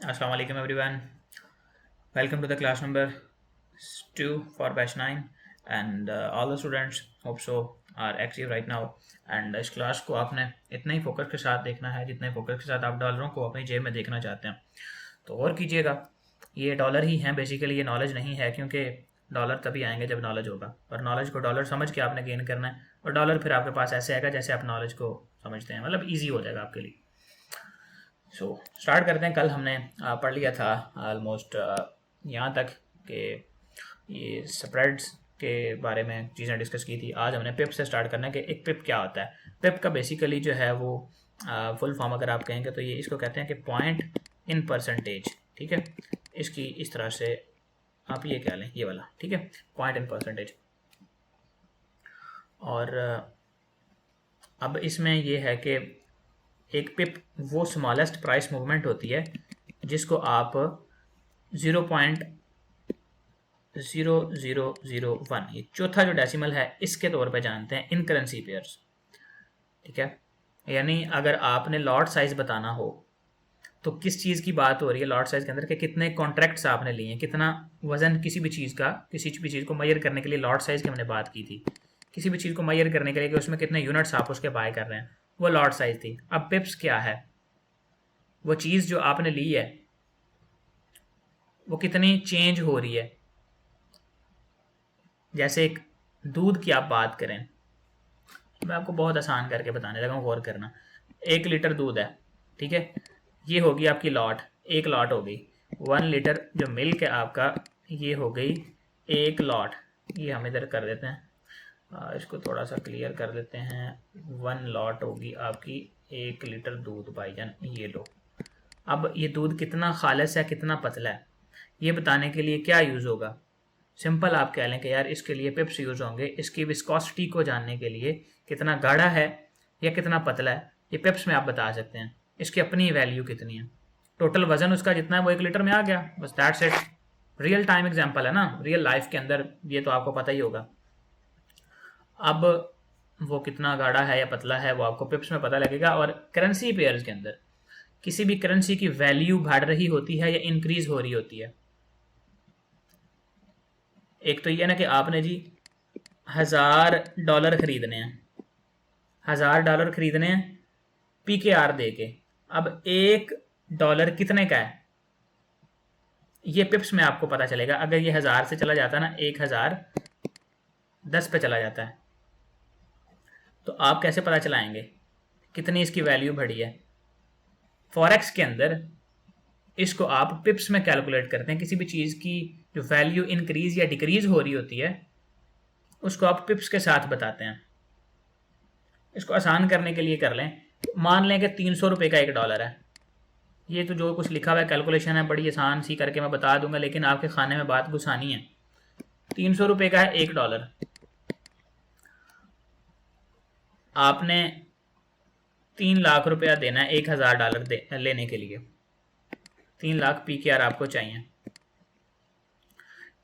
Assalamu alaikum everyone. Welcome to the class number 2 for batch 9 and all the students hope so are active right now and इस class को आपने इतना ही focus के साथ देखना है जितने फोकस के साथ आप डॉलरों को अपनी जेब में देखना चाहते हैं। तो और कीजिएगा, ये डॉलर ही हैं बेसिकली, ये नॉलेज नहीं है क्योंकि डॉलर तभी आएंगे जब नॉलेज होगा और नॉलेज को डॉलर समझ के आपने गेन करना है और डॉलर फिर आपके पास ऐसे आएगा जैसे आप नॉलेज को समझते हैं, मतलब ईजी हो जाएगा आपके लिए। स्टार्ट करते हैं। कल हमने पढ़ लिया था ऑलमोस्ट यहाँ तक कि ये स्प्रेड्स के बारे में चीज़ें डिस्कस की थी। आज हमने पिप से स्टार्ट करना है कि एक पिप क्या होता है। पिप का बेसिकली जो है वो फुल फॉर्म अगर आप कहेंगे तो ये इसको कहते हैं कि पॉइंट इन परसेंटेज। ठीक है, इसकी इस तरह से आप ये कह लें, ये वाला, ठीक है, पॉइंट इन परसेंटेज। और अब इसमें ये है कि एक पिप वो स्मॉलेस्ट प्राइस मूवमेंट होती है जिसको आप 0.0001, ये चौथा जो डेसिमल है, इसके तौर पे जानते हैं इन करेंसी पेयर्स। ठीक है, यानी अगर आपने लॉट साइज बताना हो तो किस चीज़ की बात हो रही है लॉट साइज के अंदर, कि कितने कॉन्ट्रैक्ट्स आपने लिए हैं, कितना वजन किसी भी चीज़ का, किसी भी चीज़ को मैयर करने के लिए लॉट साइज की हमने बात की थी। किसी भी चीज़ को मैयर करने के लिए कि उसमें कितने यूनिट्स आप उसके बाय कर रहे हैं, वो लॉट साइज थी। अब पिप्स क्या है? वो चीज़ जो आपने ली है वो कितनी चेंज हो रही है। जैसे एक दूध की आप बात करें, मैं आपको बहुत आसान करके बताने लगा हूँ, गौर करना। 1 लीटर दूध है, ठीक है, ये होगी आपकी लॉट, एक लॉट हो गई। 1 लीटर जो मिल्क है आपका, ये हो गई एक लॉट। ये हम इधर कर देते हैं, इसको थोड़ा सा क्लियर कर देते हैं। 1 लॉट होगी आपकी 1 लीटर दूध भाईजान, ये लो। अब ये दूध कितना खालिस है कितना पतला है ये बताने के लिए क्या यूज़ होगा? सिंपल आप कह लें कि यार इसके लिए पिप्स यूज़ होंगे। इसकी विस्कोसिटी को जानने के लिए कितना गाढ़ा है या कितना पतला है, ये पिप्स में आप बता सकते हैं। इसकी अपनी वैल्यू कितनी है, टोटल वजन उसका जितना है वो 1 लीटर में आ गया, बस that's it. Real time example है ना, रियल लाइफ के अंदर ये तो आपको पता ही होगा। अब वो कितना गाढ़ा है या पतला है वो आपको पिप्स में पता लगेगा। और करेंसी पेयर्स के अंदर किसी भी करेंसी की वैल्यू बढ़ रही होती है या इंक्रीज हो रही होती है। एक तो ये ना कि आपने जी $1000 खरीदने हैं, $1000 खरीदने हैं PKR दे के। अब $1 कितने का है ये पिप्स में आपको पता चलेगा। अगर ये 1000 से चला जाता है ना, 1010 पे चला जाता है, तो आप कैसे पता चलाएंगे कितनी इसकी वैल्यू बढ़ी है? फॉरेक्स के अंदर इसको आप पिप्स में कैलकुलेट करते हैं। किसी भी चीज़ की जो वैल्यू इंक्रीज या डिक्रीज हो रही होती है उसको आप पिप्स के साथ बताते हैं। इसको आसान करने के लिए कर लें, मान लें कि 300 रुपये का $1 है। ये तो जो कुछ लिखा हुआ है कैलकुलेशन है, बड़ी आसान सी करके मैं बता दूंगा, लेकिन आपके खाने में बात घुसानी है। 300 रुपये का है $1, आपने 3 लाख रुपया देना है $1000 लेने के लिए। 3 लाख PKR आपको चाहिए।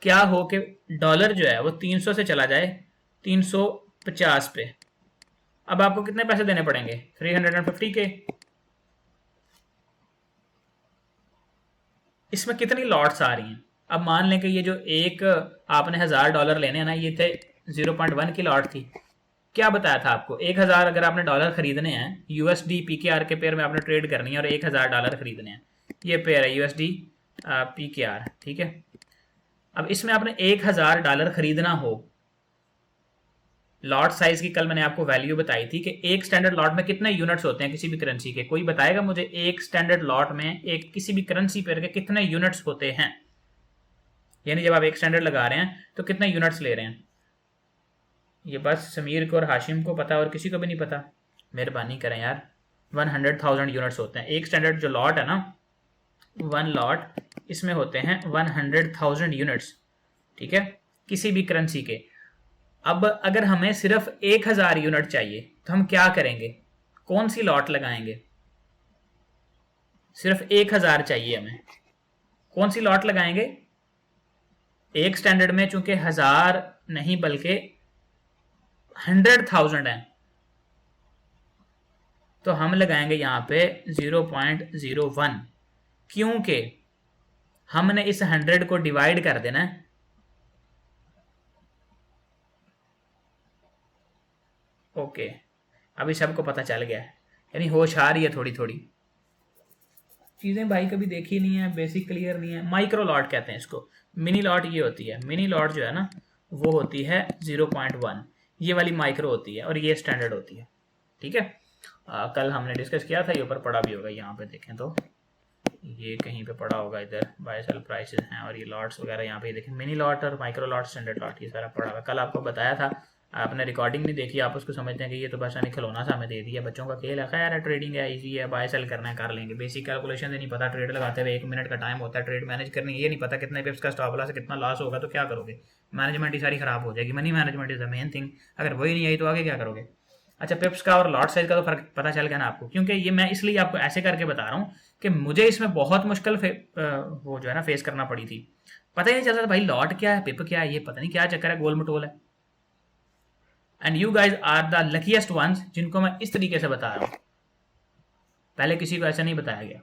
क्या हो कि डॉलर जो है वो 300 से चला जाए 350 पे, अब आपको कितने पैसे देने पड़ेंगे? 350 के। इसमें कितनी लॉट्स आ रही हैं? अब मान लें कि ये जो एक आपने $1000 लेने हैं ना, ये थे 0.1 की लॉट थी। क्या बताया था आपको? 1000 अगर आपने डॉलर खरीदने हैं, USD PKR के पेयर में आपने ट्रेड करनी है और $1000 खरीदने हैं। ये पेयर है USD PKR, ठीक है। अब इसमें आपने $1000 खरीदना हो, लॉट साइज की कल मैंने आपको वैल्यू बताई थी कि एक स्टैंडर्ड लॉट में कितने यूनिट्स होते हैं किसी भी करेंसी के। कोई बताएगा मुझे एक स्टैंडर्ड लॉट में एक किसी भी करेंसी पेयर के कितने यूनिट्स होते हैं? यानी जब आप एक स्टैंडर्ड लगा रहे हैं तो कितने यूनिट्स ले रहे हैं? ये बस समीर को और हाशिम को पता और किसी को भी नहीं पता। मेहरबानी करें यार, 100,000 यूनिट्स होते हैं। एक स्टैंडर्ड जो लॉट है ना, 1 लॉट, इसमें होते हैं 100,000 यूनिट्स, ठीक है, किसी भी करेंसी के। अब अगर हमें सिर्फ 1000 यूनिट चाहिए तो हम क्या करेंगे? कौन सी लॉट लगाएंगे? सिर्फ 1000 चाहिए हमें, कौन सी लॉट लगाएंगे? एक स्टैंडर्ड में चूंकि 1000 नहीं बल्कि 100,000 है, तो हम लगाएंगे यहां पे 0.01। क्योंकि हमने इस 100 को डिवाइड कर देना है। ओके, अभी सबको पता चल गया है, यानी होश आ रही है थोड़ी थोड़ी। चीज़ें भाई कभी देखी नहीं है, बेसिक क्लियर नहीं है। माइक्रो लॉट कहते हैं इसको, मिनी लॉट ये होती है। मिनी लॉट जो है ना वो होती है 0.1, ये वाली माइक्रो होती है और ये स्टैंडर्ड होती है। ठीक है, कल हमने डिस्कस किया था, ये ऊपर पड़ा भी होगा, यहाँ पे देखें तो ये कहीं पे पड़ा होगा, इधर बाय सेल प्राइसेस हैं और ये लॉट्स वगैरह यहाँ पे देखें, मिनी लॉट और माइक्रो लॉट, स्टैंडर्ड लॉट, ये सारा पड़ा हुआ। कल आपको बताया था, आपने रिकॉर्डिंग नहीं देखी, आप उसको समझते हैं कि ये तो बस नहीं खिलौना सा हमें दे दिया, बच्चों का खेल है। खैर है, ट्रेडिंग है, इजी है, बाय सेल करना है कर लेंगे, बेसिक कैलकुलेशन नहीं पता, ट्रेड लगाते हुए 1 मिनट का टाइम होता है, ट्रेड मैनेज करनी ये नहीं पता कितने पिप्स का स्टॉप लॉस है, कितना लॉस होगा, तो क्या करोगे? मैनेजमेंट ही सारी खराब हो जाएगी। Money management is the main thing, अगर वही नहीं आई तो आगे क्या करोगे? अच्छा, पिप्स का और लॉट साइज का तो फर्क पता चल गया ना आपको, क्योंकि ये मैं इसलिए आपको ऐसे करके बता रहा हूँ कि मुझे इसमें बहुत मुश्किल वो जो है ना फेस करना पड़ी थी। पता ही नहीं चलता था भाई लॉट क्या है, पिप क्या है, ये पता नहीं क्या चक्कर है, गोल मटोल है। And you guys are the luckiest ones जिनको मैं इस तरीके से बता रहा हूं, पहले किसी को ऐसा नहीं बताया गया।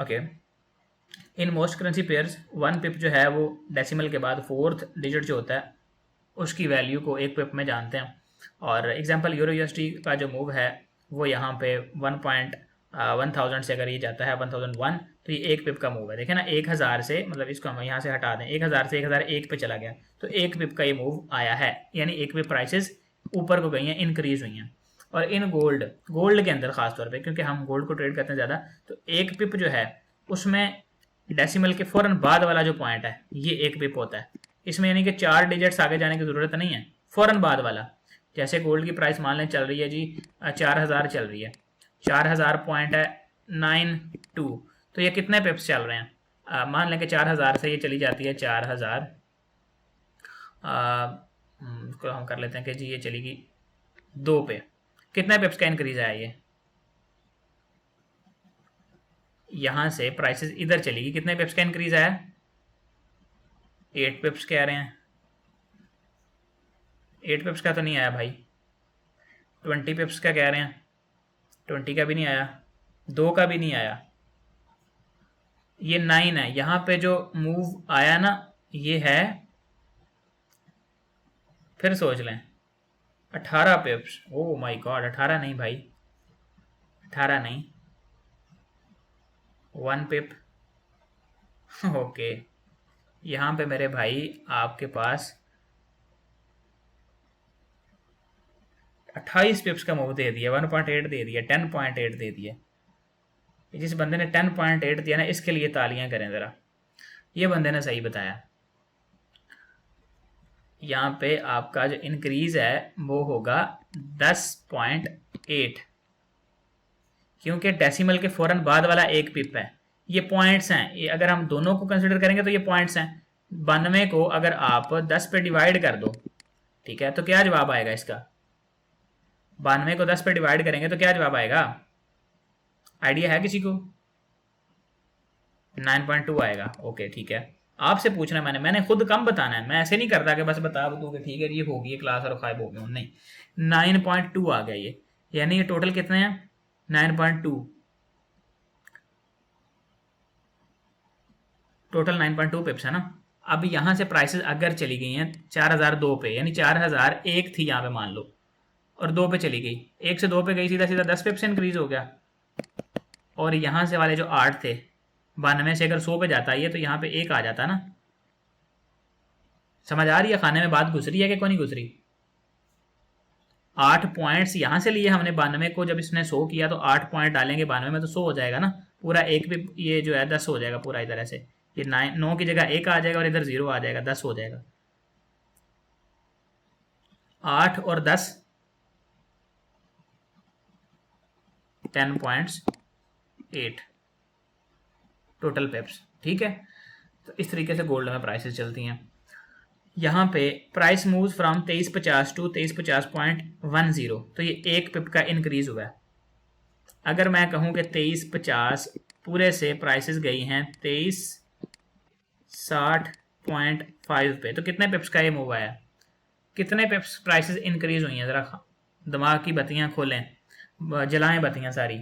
Okay, in most currency pairs 1 पिप जो है वो डेसिमल के बाद 4th डिजिट जो होता है उसकी वैल्यू को 1 पिप में जानते हैं। और एग्जांपल यूरो यूएसडी का जो मूव है वो यहाँ पे 1000 से अगर ये जाता है 1001, तो ये 1 पिप का मूव है। देखें ना, 1000 से, मतलब इसको हम यहाँ से हटा दें, 1000 से 1001 पे चला गया, तो 1 पिप का ये मूव आया है, यानी 1 पिप प्राइसेस ऊपर को गई हैं, इंक्रीज हुई हैं। और इन गोल्ड के अंदर खासतौर पे, क्योंकि हम गोल्ड को ट्रेड करते हैं ज़्यादा, तो 1 पिप जो है उसमें डेसिमल के फ़ौरन बाद वाला जो पॉइंट है ये 1 पिप होता है। इसमें यानी कि 4 डिजिट्स आगे जाने की ज़रूरत नहीं है, फ़ौरन बाद वाला। जैसे गोल्ड की प्राइस मान लें चल रही है जी 4000 चल रही है, 4000 पॉइंट है 92, तो ये कितने पिप्स चल रहे हैं? मान लें कि 4000 से ये चली जाती है 4000, इसको हम कर लेते हैं कि जी ये चलेगी 2 पे, कितने पिप्स का इंक्रीज आया ये? यहाँ से प्राइसेस इधर चलेगी, कितने पिप्स का इंक्रीज आया? 8 पिप्स कह रहे हैं, 8 पिप्स का तो नहीं आया भाई, 20 पिप्स का कह रहे हैं, 20 का भी नहीं आया, 2 का भी नहीं आया, ये 9 है। यहाँ पे जो मूव आया ना ये है, फिर सोच लें, 18 पिप्स। ओ माय गॉड, 18 नहीं भाई, 18 नहीं, 1 पिप। ओके, यहाँ पे मेरे भाई आपके पास 28 पिप्स का मूव दे दिया, 1.8 दे दिया, 10.8 दे दिया। जिस बंदे ने 10.8 दिया ना, इसके लिए तालियां करें ज़रा, ये बंदे ने सही बताया। यहाँ पे आपका जो इंक्रीज है वो होगा 10.8, क्योंकि डेसिमल के फ़ौरन बाद वाला 1 पिप है। ये पॉइंट्स हैं, ये अगर हम दोनों को कंसिडर करेंगे तो ये पॉइंट्स हैं। 92 को अगर आप 10 पे डिवाइड कर दो, ठीक है, तो क्या जवाब आएगा इसका? 92 को 10 पे डिवाइड करेंगे तो क्या जवाब आएगा? आइडिया है किसी को? 9.2 आएगा। ओके ठीक है, आपसे पूछना मैंने खुद कम बताना है, मैं ऐसे नहीं करता कि बस बता दूं कि ठीक है ये होगी ये क्लास और खाइब हो गए, नहीं। 9.2 आ गया ये, यानी ये टोटल कितने हैं? 9.2, टोटल 9.2 पिप्स है ना। अब यहाँ से प्राइसेस अगर चली गई हैं 4002 पे, यानी 4001 थी यहाँ पे मान लो, और 2 पे चली गई, 1 से 2 पे गई, सीधा सीधा 10 पिप्स इंक्रीज हो गया। और यहाँ से वाले जो 8 थे, 92 से अगर 100 पे जाता है ये, तो यहाँ पे 1 आ जाता ना। समझ आ रही है खाने में बात, घुस रही है कि कौन नहीं घुस रही? 8 पॉइंट्स यहाँ से लिए हमने, 92 को जब इसने 100 किया तो 8 पॉइंट डालेंगे 92 में, तो 100 हो जाएगा ना पूरा। एक भी ये जो है 10 हो जाएगा पूरा, इधर ऐसे ये 9 की जगह 1 आ जाएगा और इधर 0 आ जाएगा, 10 हो जाएगा। 8 और 10 10.8 टोटल पेप्स, ठीक है। तो इस तरीके से गोल्ड में प्राइसेस चलती हैं। यहाँ पे प्राइस मूव फ्रॉम 2350 टू 2350.10, तो ये 1 पिप का इंक्रीज हुआ है। अगर मैं कहूँ कि 2350 पूरे से प्राइसेस गई हैं 2360.5 पे, तो कितने पिप्स का ये मूव आया? कितने पिप्स प्राइसेस इंक्रीज हुई हैं? ज़रा दिमाग की बत्तियाँ खोलें, जलाएं बत्तियाँ सारी।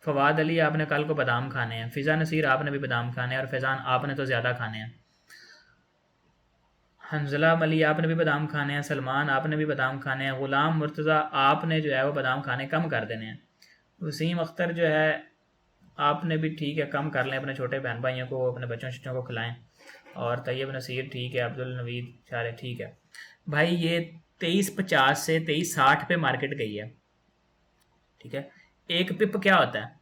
फवाद अली आपने कल को बादाम खाने हैं, फ़िज़ा नसीर आपने भी बादाम खाने हैं, और फैज़ान आपने तो ज़्यादा खाने हैं। हंजला अली आपने भी बादाम खाने हैं, सलमान आपने भी बादाम खाने हैं, ग़ुलाम मुर्तज़ा आपने जो है वो बादाम खाने कम कर देने हैं। वसीम अख्तर जो है आपने भी ठीक है कम कर लें, अपने छोटे बहन भाइयों को अपने बच्चों को खिलाएं। और तैयब नसीर ठीक है, अब्दुल नवीद शारे ठीक है। भाई ये 2350 से 2360 पे मार्केट गई है, ठीक है। एक पिप क्या होता है?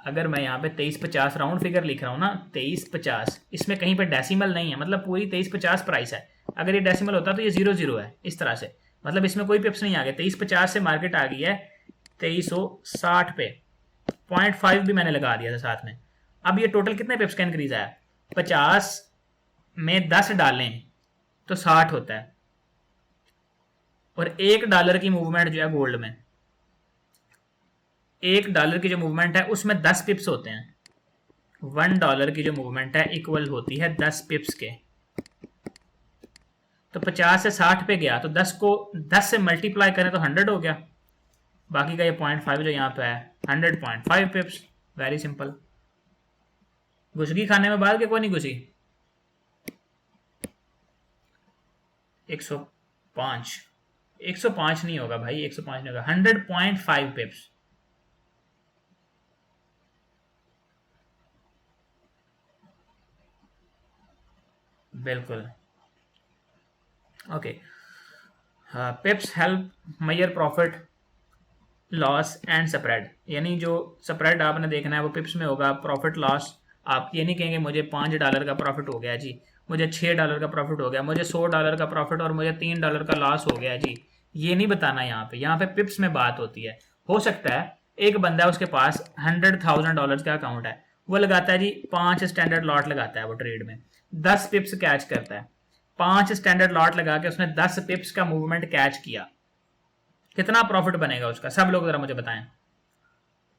अगर मैं यहाँ पे 2350 राउंड फिगर लिख रहा हूँ ना, 2350, इसमें कहीं पे डेसिमल नहीं है, मतलब पूरी 2350 प्राइस है। अगर ये डेसिमल होता तो ये 00 है इस तरह से, मतलब इसमें कोई पिप्स नहीं आ गए। 2350 से मार्केट आ गई है 2360 पे, 0.5 भी मैंने लगा दिया था साथ में। अब ये टोटल कितने पिप्स का इंक्रीज आया? 50 में 10 डालें तो 60 होता है, और $1 की मूवमेंट जो है गोल्ड में, $1 की जो मूवमेंट है उसमें 10 पिप्स होते हैं। $1 की जो मूवमेंट है इक्वल होती है 10 पिप्स के। तो 50 से 60 पे गया तो 10 से मल्टीप्लाई करें तो 100 हो गया। बाकी का ये 0.5 जो यहाँ पे है 100.5 पिप्स। Very simple. घुसगी खाने में बाल के कोई नहीं घुसी। 105 105 नहीं होगा भाई, 105 नहीं होगा, 100.5 पिप्स। बिल्कुल okay. Pips help measure profit loss and spread, यानी जो स्प्रेड आपने देखना है वो पिप्स में होगा। प्रॉफिट लॉस आप ये नहीं कहेंगे मुझे $5 का प्रॉफिट हो गया जी, मुझे $6 का प्रॉफिट हो गया, मुझे $100 का प्रॉफिट और मुझे $3 का लॉस हो गया जी, ये नहीं बताना। यहाँ पे पिप्स में बात होती है। हो सकता है एक बंदा है उसके पास $100,000 का अकाउंट है, वो लगाता है जी 5 स्टैंडर्ड लॉट लगाता है, वो ट्रेड में 10 पिप्स कैच करता है। 5 स्टैंडर्ड लॉट लगा के उसने 10 पिप्स का मूवमेंट कैच किया, कितना प्रॉफिट बनेगा उसका? सब लोग जरा मुझे बताएं।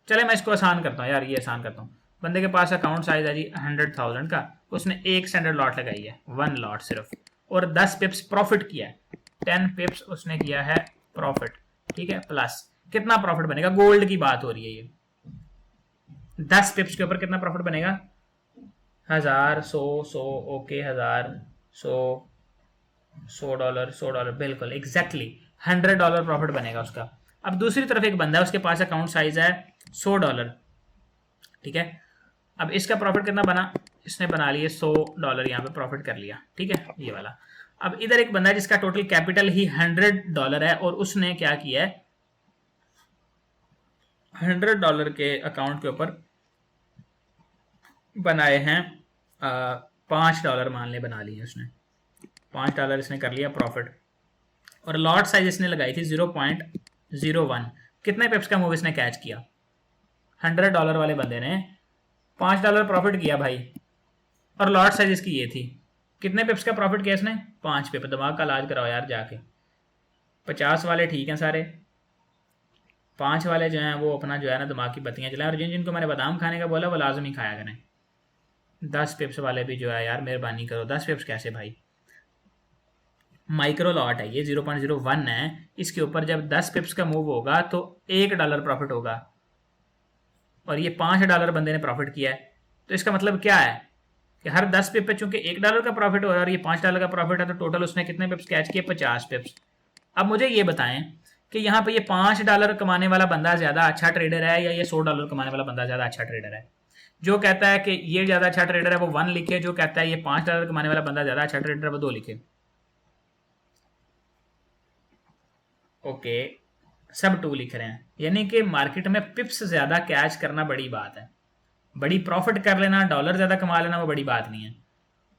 चले मैं इसको आसान करता हूँ यार, ये आसान करता हूँ। बंदे के पास अकाउंट साइज है जी 100,000 का, उसने एक स्टैंडर्ड लॉट लगाई है, 1 लॉट सिर्फ, और 10 पिप्स प्रॉफिट किया है, 10 पिप्स उसने किया है प्रॉफिट, ठीक है। प्लस कितना प्रॉफिट बनेगा? गोल्ड की बात हो रही है ये। 10 पिप्स के ऊपर कितना प्रॉफिट बनेगा? 1000, 100, ओके, 1000, 100, $100, $100, बिल्कुल एग्जैक्टली $100 प्रॉफिट बनेगा उसका। अब दूसरी तरफ एक बंदा है उसके पास अकाउंट साइज है $100, ठीक है। अब इसका प्रॉफिट कितना बना? इसने बना लिए $100 यहाँ पे प्रॉफिट कर लिया, ठीक है, ये वाला। अब इधर एक बंदा है जिसका टोटल कैपिटल ही $100 है, और उसने क्या किया है, $100 के अकाउंट के ऊपर बनाए हैं $5 मान ले बना लिए उसने, $5 इसने कर लिया प्रॉफिट, और लॉट साइज इसने लगाई थी 0.01। कितने पिप्स का मूव इसने कैच किया? $100 वाले बंदे ने $5 प्रॉफिट किया भाई, और लॉट साइज इसकी ये थी। कितने पिप्स का प्रॉफिट किया इसने? 5 पिप। दिमाग का इलाज कराओ यार जाके। 50 वाले ठीक हैं सारे, 5 वाले जो हैं वो अपना जो है ना दिमाग की बत्तियां चलाएं, और जिनको मैंने बादाम खाने का बोला वो लाजमी खाया करें। 10 पिप्स वाले भी जो है यार मेहरबानी करो। 10 पिप्स कैसे भाई? माइक्रो लॉट है ये, 0.01 है, इसके ऊपर जब 10 पिप्स का मूव होगा तो $1 प्रॉफिट होगा, और ये $5 बंदे ने प्रॉफिट किया है। तो इसका मतलब क्या है कि हर 10 पिप पे चूंकि $1 का प्रॉफिट हो रहा है और ये $5 का प्रॉफिट है, तो टोटल उसने कितने पिप्स कैच किए? 50 पिप्स। अब मुझे ये बताएं कि यहाँ पे ये $5 कमाने वाला बंदा ज्यादा अच्छा ट्रेडर है या ये $100 कमाने वाला बंदा ज्यादा अच्छा ट्रेडर है? जो कहता है कि ये ज्यादा अच्छा ट्रेडर है वो 1 लिखे, जो कहता है ये $5 कमाने वाला बंदा ज्यादा अच्छा ट्रेडर है वो 2 लिखे। ओके, सब 2 लिख रहे हैं, यानी कि मार्केट में पिप्स ज्यादा कैच करना बड़ी बात है। बड़ी प्रॉफिट कर लेना, डॉलर ज्यादा कमा लेना वो बड़ी बात नहीं है।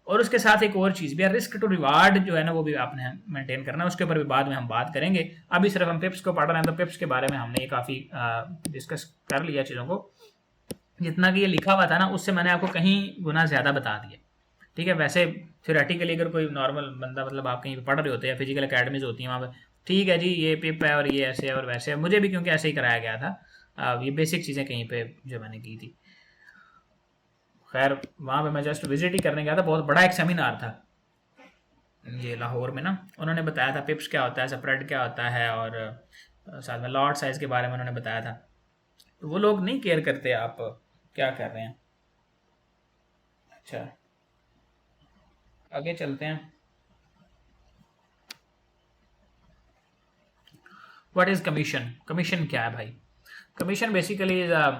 और उसके साथ एक और चीज भी है, रिस्क टू रिवार्ड जो है ना वो भी आपने मेंटेन करना है, उसके ऊपर भी बाद में हम बात करेंगे। अभी सिर्फ हम पिप्स को पढ़ रहे हैं, तो पिप्स के बारे में हमने काफी डिस्कस कर लिया चीजों को। जितना कि ये लिखा हुआ था ना उससे मैंने आपको कहीं गुना ज्यादा बता दिया, ठीक है। वैसे थ्योरेटिकली अगर कोई नॉर्मल बंदा, मतलब आप कहीं पढ़ रहे होते हैं, फिजिकल अकेडमीज होती हैं वहाँ पे, ठीक है जी ये पिप है और ये ऐसे है और वैसे है, मुझे भी क्योंकि ऐसे ही कराया गया था। ये बेसिक चीज़ें कहीं पे जो मैंने की थी। खैर वहाँ पे मैं जस्ट विजिट ही करने गया था, बहुत बड़ा एक सेमिनार था ये लाहौर में ना, उन्होंने बताया था पिप्स क्या होता है, स्प्रेड क्या होता है, और साथ में लॉट साइज के बारे में उन्होंने बताया था। तो वो लोग नहीं केयर करते आप क्या कर रहे हैं। अच्छा, आगे चलते हैं। What is commission? कमीशन क्या है भाई? Commission basically is a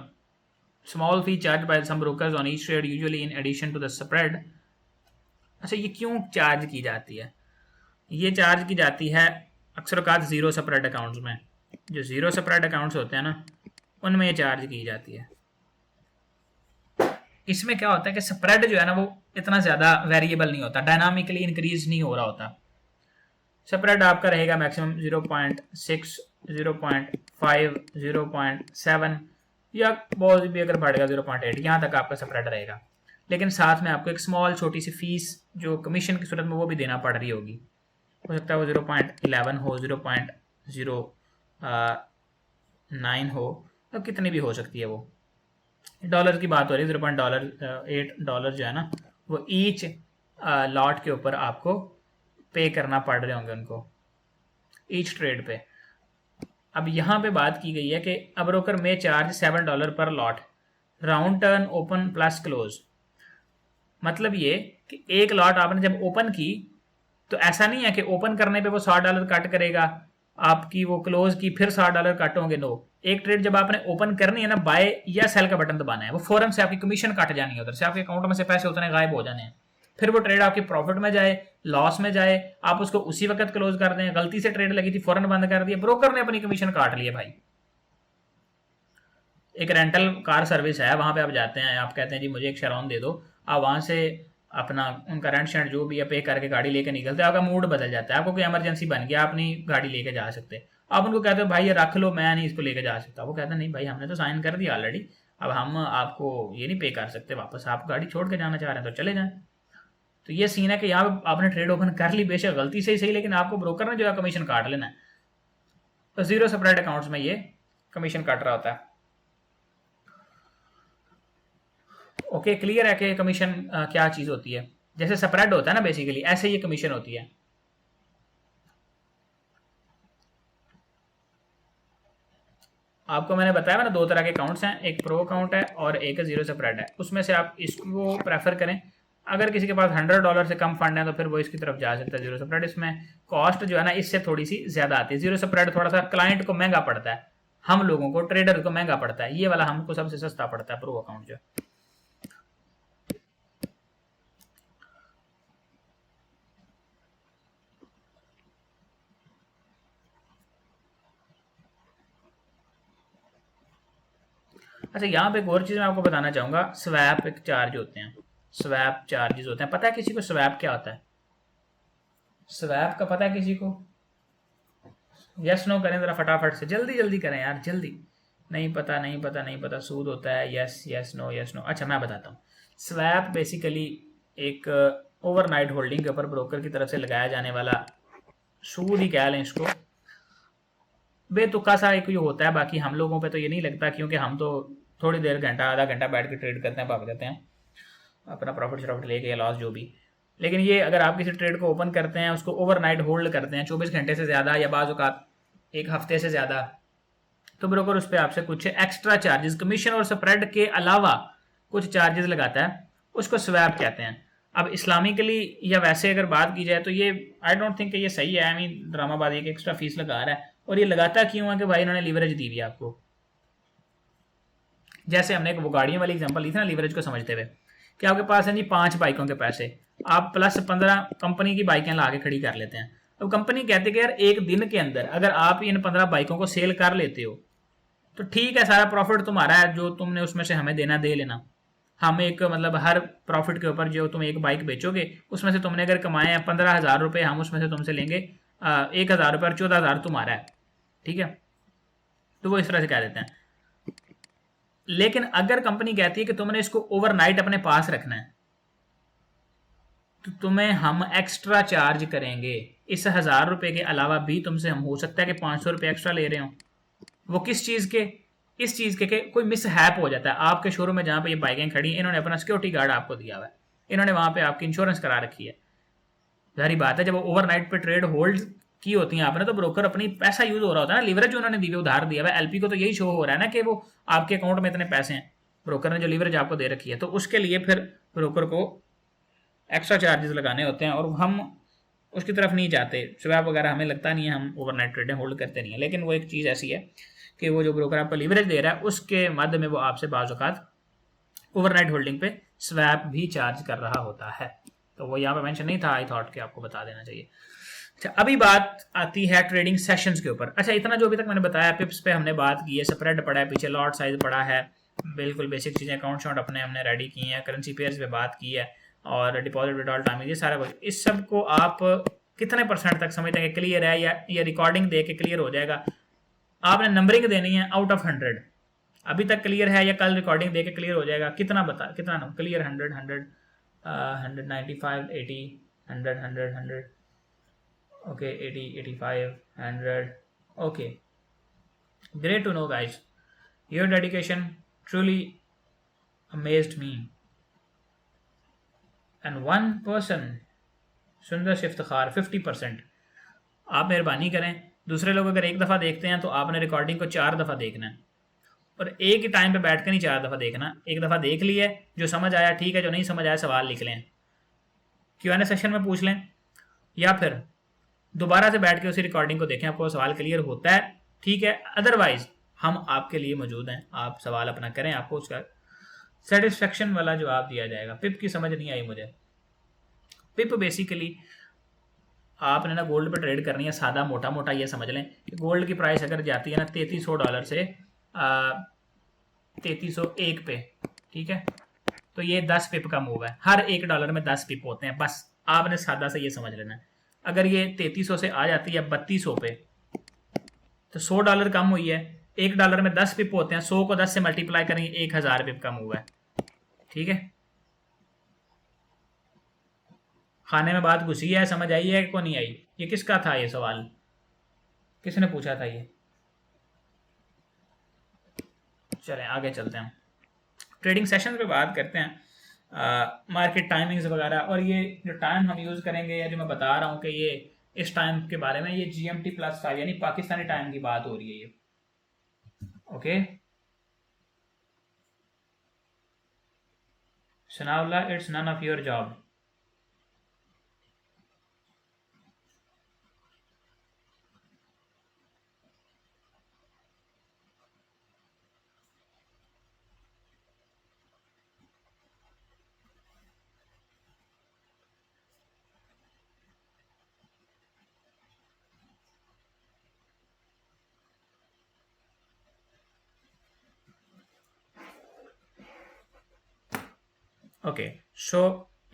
small fee charge by some brokers on each trade usually in addition to the spread. अच्छा, ये क्यों चार्ज की जाती है? ये चार्ज की जाती है अक्सर औकात जीरो स्प्रेड अकाउंट्स में। जो जीरो स्प्रेड अकाउंट्स होते हैं ना, उनमें ये चार्ज की जाती है। इसमें क्या होता है कि स्प्रेड जो है ना वो इतना ज़्यादा वेरिएबल नहीं होता, डायनामिकली इंक्रीज नहीं हो रहा होता। स्प्रेड आपका रहेगा मैक्सिमम 0.6, 0.5, 0.7 या बहुत भी अगर बढ़ेगा 0.8, यहाँ तक आपका स्प्रेड रहेगा। लेकिन साथ में आपको एक स्मॉल छोटी सी फीस जो कमीशन की सूरत में वो भी देना पड़ रही होगी। हो सकता है वो 0.11 हो, 0.09 हो, तो कितनी भी हो सकती है। वो डॉलर की बात हो रही है, $0.8 जो है ना वो ईच लॉट के ऊपर आपको पे करना पड़ रहे होंगे उनको ईच ट्रेड पे। अब यहाँ पे बात की गई है कि अब ब्रोकर में चार्ज $7 पर lot, round turn open plus close. मतलब ये कि एक लॉट आपने जब ओपन की तो ऐसा नहीं है कि ओपन करने पे वो $100 कट करेगा, आपकी वो क्लोज की फिर $100 कट होंगे। नो, एक ट्रेड जब आपने ओपन करनी है ना, बाय या सेल का बटन दबाना है, वो फौरन से आपकी कमीशन कट जानी है, उधर से आपके अकाउंट में से पैसे उतने गायब हो जाने हैं। फिर वो ट्रेड आपकी प्रॉफिट में जाए, लॉस में जाए, आप उसको उसी वक्त क्लोज कर दें। गलती से ट्रेड लगी थी, फौरन बंद कर दिया, ब्रोकर ने अपनी कमीशन काट ली है भाई। एक रेंटल कार सर्विस है, वहां पे आप जाते हैं, आप कहते हैं जी मुझे एक शेरॉन दे दो, आप वहां से अपना उनका रेंट शेंट जो भी है पे करके गाड़ी लेके निकलते हैं, आपका मूड बदल जाता है, आपको कोई इमरजेंसी बन गया, आप नहीं गाड़ी लेके जा सकते, आप उनको कहते हो भाई ये रख लो, मैं नहीं इसको लेके जा सकता। वो कहते हैं नहीं भाई हमने तो साइन कर दिया ऑलरेडी, अब हम आपको ये नहीं पे कर सकते वापस, आप गाड़ी छोड़ के जाना चाह रहे हैं तो चले जाएं। तो ये सीन है कि यहाँ आपने ट्रेड ओपन कर ली, बेशक गलती से ही सही, लेकिन आपको ब्रोकर ने जो है कमीशन काट लेना है। तो जीरो स्प्रेड अकाउंट्स में ये कमीशन काट रहा होता है। ओके, क्लियर है कि कमीशन क्या चीज होती है? जैसे स्प्रेड होता है ना बेसिकली, ऐसे ये कमीशन होती है। आपको मैंने बताया ना दो तरह के अकाउंट्स हैं, एक प्रो अकाउंट है और एक जीरो स्प्रेड है। उसमें से आप इसको प्रेफर करें। अगर किसी के पास $100 से कम फंड है तो फिर वो इसकी तरफ जा सकता है जीरो स्प्रेड। इसमें कॉस्ट जो है ना इससे थोड़ी सी ज्यादा आती है। जीरो स्प्रेड थोड़ा सा क्लाइंट को महंगा पड़ता है, हम लोगों को ट्रेडर को महंगा पड़ता है। ये वाला हमको सबसे सस्ता पड़ता है प्रो अकाउंट जो। अच्छा, यहाँ पे एक और चीज़ मैं आपको बताना चाहूँगा, स्वैप एक चार्ज होते हैं, स्वैप चार्जेस होते हैं। पता है किसी को स्वैप क्या होता है? स्वैप का पता है किसी को? यस नो करें ज़रा फटाफट से, जल्दी जल्दी करें यार, जल्दी। नहीं पता, नहीं पता, नहीं पता, सूद होता है, yes yes no yes no. अच्छा मैं बताता हूँ। स्वैप बेसिकली एक ओवरनाइट होल्डिंग के ऊपर ब्रोकर की तरफ से लगाया जाने वाला सूद ही कह लें इसको, बेतुका सा एक ये होता है। बाकी हम लोगों पे तो ये नहीं लगता, क्योंकि हम तो थोड़ी देर घंटा आधा घंटा बैठ के ट्रेड करते हैं, भाग जाते हैं अपना प्रॉफिट शॉफिट लेके या लॉस जो भी। लेकिन ये अगर आप किसी ट्रेड को ओपन करते हैं, उसको ओवरनाइट होल्ड करते हैं 24 घंटे से ज़्यादा या बाज़ औक़ात एक हफ्ते से ज़्यादा, तो ब्रोकर उस पर आपसे कुछ एक्स्ट्रा चार्जेस, कमीशन और स्प्रेड के अलावा कुछ चार्जेस लगाता है, उसको स्वैप कहते हैं। अब इस्लामिकली या वैसे अगर बात की जाए तो ये आई डोंट थिंक ये सही है। आई मीन ड्रामाबाजी एक एक्स्ट्रा फीस लगा रहा है, और ये लगाता क्यों है कि भाई इन्होंने लीवरेज दी हुई है आपको। जैसे हमने एक वो गाड़ियों वाली एग्जांपल ली थी ना लीवरेज को समझते हुए, कि आपके पास है जी 5 बाइकों के पैसे, आप प्लस 15 कंपनी की बाइकें ला के खड़ी कर लेते हैं। अब कंपनी कहती है कि यार एक दिन के अंदर अगर आप इन 15 बाइकों को सेल कर लेते हो तो ठीक है, सारा प्रॉफिट तुम्हारा है, जो तुमने उसमें से हमें देना दे लेना। हम एक मतलब हर प्रॉफिट के ऊपर जो तुम एक बाइक बेचोगे उसमें से तुमने अगर कमाए हैं 15,000 रुपये, हम उसमें से तुमसे लेंगे 1,000 रुपये और 14,000 तुम्हारा है, ठीक है। तो वो इस तरह से कह देते हैं। लेकिन अगर कंपनी कहती है कि तुमने इसको ओवरनाइट अपने पास रखना है, तो तुम्हें हम एक्स्ट्रा चार्ज करेंगे। इस 1,000 रुपये के अलावा भी तुमसे हम हो सकता है कि 500 रुपये एक्स्ट्रा ले रहे हो। वो किस चीज़ के? इस चीज़ के कोई मिस हैप हो जाता है आपके शोरूम में, जहाँ पे ये बाइकें खड़ी, इन्होंने अपना सिक्योरिटी गार्ड आपको दिया हुआ है, इन्होंने वहाँ पे आपकी इंश्योरेंस करा रखी है। जारी बात है जब वो ओवरनाइट पे ट्रेड होल्ड की होती हैं आपने, तो ब्रोकर अपनी पैसा यूज हो रहा होता है ना, लिवरेज उन्होंने दी हुई, उधार दिया हुआ। एलपी को तो यही शो हो रहा है ना कि वो आपके अकाउंट में इतने पैसे हैं, ब्रोकर ने जो लिवरेज आपको दे रखी है, तो उसके लिए फिर ब्रोकर को एक्स्ट्रा चार्जेस लगाने होते हैं, और हम उसकी तरफ नहीं जाते। स्वैप वगैरह हमें लगता नहीं है, हम ओवरनाइट ट्रेडिंग होल्ड करते नहीं है। लेकिन वो एक चीज़ ऐसी है कि वो जो ब्रोकर आपको लिवरेज दे रहा है उसके मध्य में वो आपसे बाज़ औक़ात ओवरनाइट होल्डिंग पे स्वैप भी चार्ज कर रहा होता है। तो वो यहाँ पे मेंशन नहीं था, आई थॉट कि आपको बता देना चाहिए। अच्छा, अभी बात आती है ट्रेडिंग सेशंस के ऊपर। अच्छा, इतना जो अभी तक मैंने बताया, पिप्स पे हमने बात की है, स्प्रेड पड़ा है, पीछे लॉट साइज पड़ा है, बिल्कुल बेसिक चीज़ें, अकाउंट शॉट अपने हमने रेडी की हैं, करेंसी पेयर्स पे बात की है, और डिपॉजिट विड्रॉल टाइमिंग, ये सारा कुछ। इस सब को आप कितने % तक समझते हैं क्लियर है, या रिकॉर्डिंग दे के क्लियर हो जाएगा? आपने नंबरिंग देनी है आउट ऑफ 100। अभी तक क्लियर है या कल रिकॉर्डिंग दे के क्लियर हो जाएगा? कितना कितना clear? 100, 100, 195, 80, 100, 100, 100, okay, 80, 85, 100. Okay, great to know, guys. Your dedication truly amazed me. And one person, सुंदर इफ्तिखार, 50%। आप मेहरबानी करें, दूसरे लोग अगर एक दफ़ा देखते हैं तो आपने रिकॉर्डिंग को 4 दफ़ा देखना है, और एक ही टाइम पे बैठ कर नहीं 4 दफ़ा देखना। एक दफ़ा देख लिए, जो समझ आया ठीक है, जो नहीं समझ आया सवाल लिख लें, Q&A सेशन में पूछ लें, या फिर दोबारा से बैठ के उसी रिकॉर्डिंग को देखें, आपको सवाल क्लियर होता है ठीक है। अदरवाइज हम आपके लिए मौजूद हैं, आप सवाल अपना करें, आपको उसका सेटिस्फेक्शन वाला जवाब दिया जाएगा। पिप की समझ नहीं आई मुझे। पिप बेसिकली आपने ना गोल्ड पे ट्रेड करनी है, सादा मोटा मोटा ये समझ लें कि गोल्ड की प्राइस अगर जाती है ना $3300 से 3301 पे, ठीक है, तो ये 10 पिप का मूव है। हर $1 में 10 पिप होते हैं, बस आपने सादा से ये समझ लेना है। अगर ये 3300 से आ जाती है 3200 पे, तो $100 कम हुई है, $1 में 10 पिप होते हैं, 100 को 10 से मल्टीप्लाई करेंगे, 1000 पिप का मूव है, ठीक है। खाने में बात घुसी है, समझ आई है को नहीं आई? ये किसका था ये सवाल, किसने पूछा था ये? चलें आगे चलते हैं, ट्रेडिंग सेशन पे बात करते हैं, मार्केट टाइमिंग्स वगैरह। और ये जो टाइम हम यूज़ करेंगे, या जो मैं बता रहा हूँ कि ये इस टाइम के बारे में, ये GMT+5 यानी पाकिस्तानी टाइम की बात हो रही है ये, okay. Sanaullah, it's none of your job. Okay, so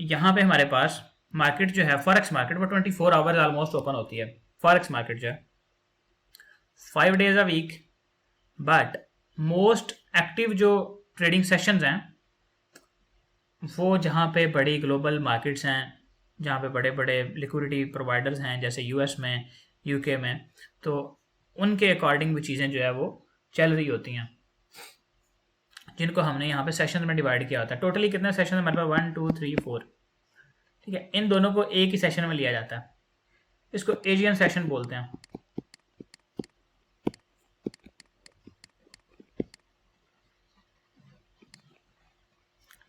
यहाँ पे हमारे पास मार्केट जो है, फॉरेक्स मार्केट, वो 24 आवर्स ऑलमोस्ट ओपन होती है। फॉरेक्स मार्केट जो है 5 days a week, but most active जो ट्रेडिंग सेशंस हैं वो जहाँ पे बड़ी ग्लोबल मार्केट्स हैं, जहाँ पे बड़े बड़े लिक्विडिटी प्रोवाइडर्स हैं, जैसे US में, UK में, तो उनके अकॉर्डिंग भी चीज़ें जो है वो चल रही होती हैं, जिनको हमने यहाँ पे सेशन में डिवाइड किया होता है। टोटली कितने सेशन हमारे पास? 1, 2, 3, 4, ठीक है। इन दोनों को एक ही सेशन में लिया जाता है, इसको एशियन सेशन बोलते हैं,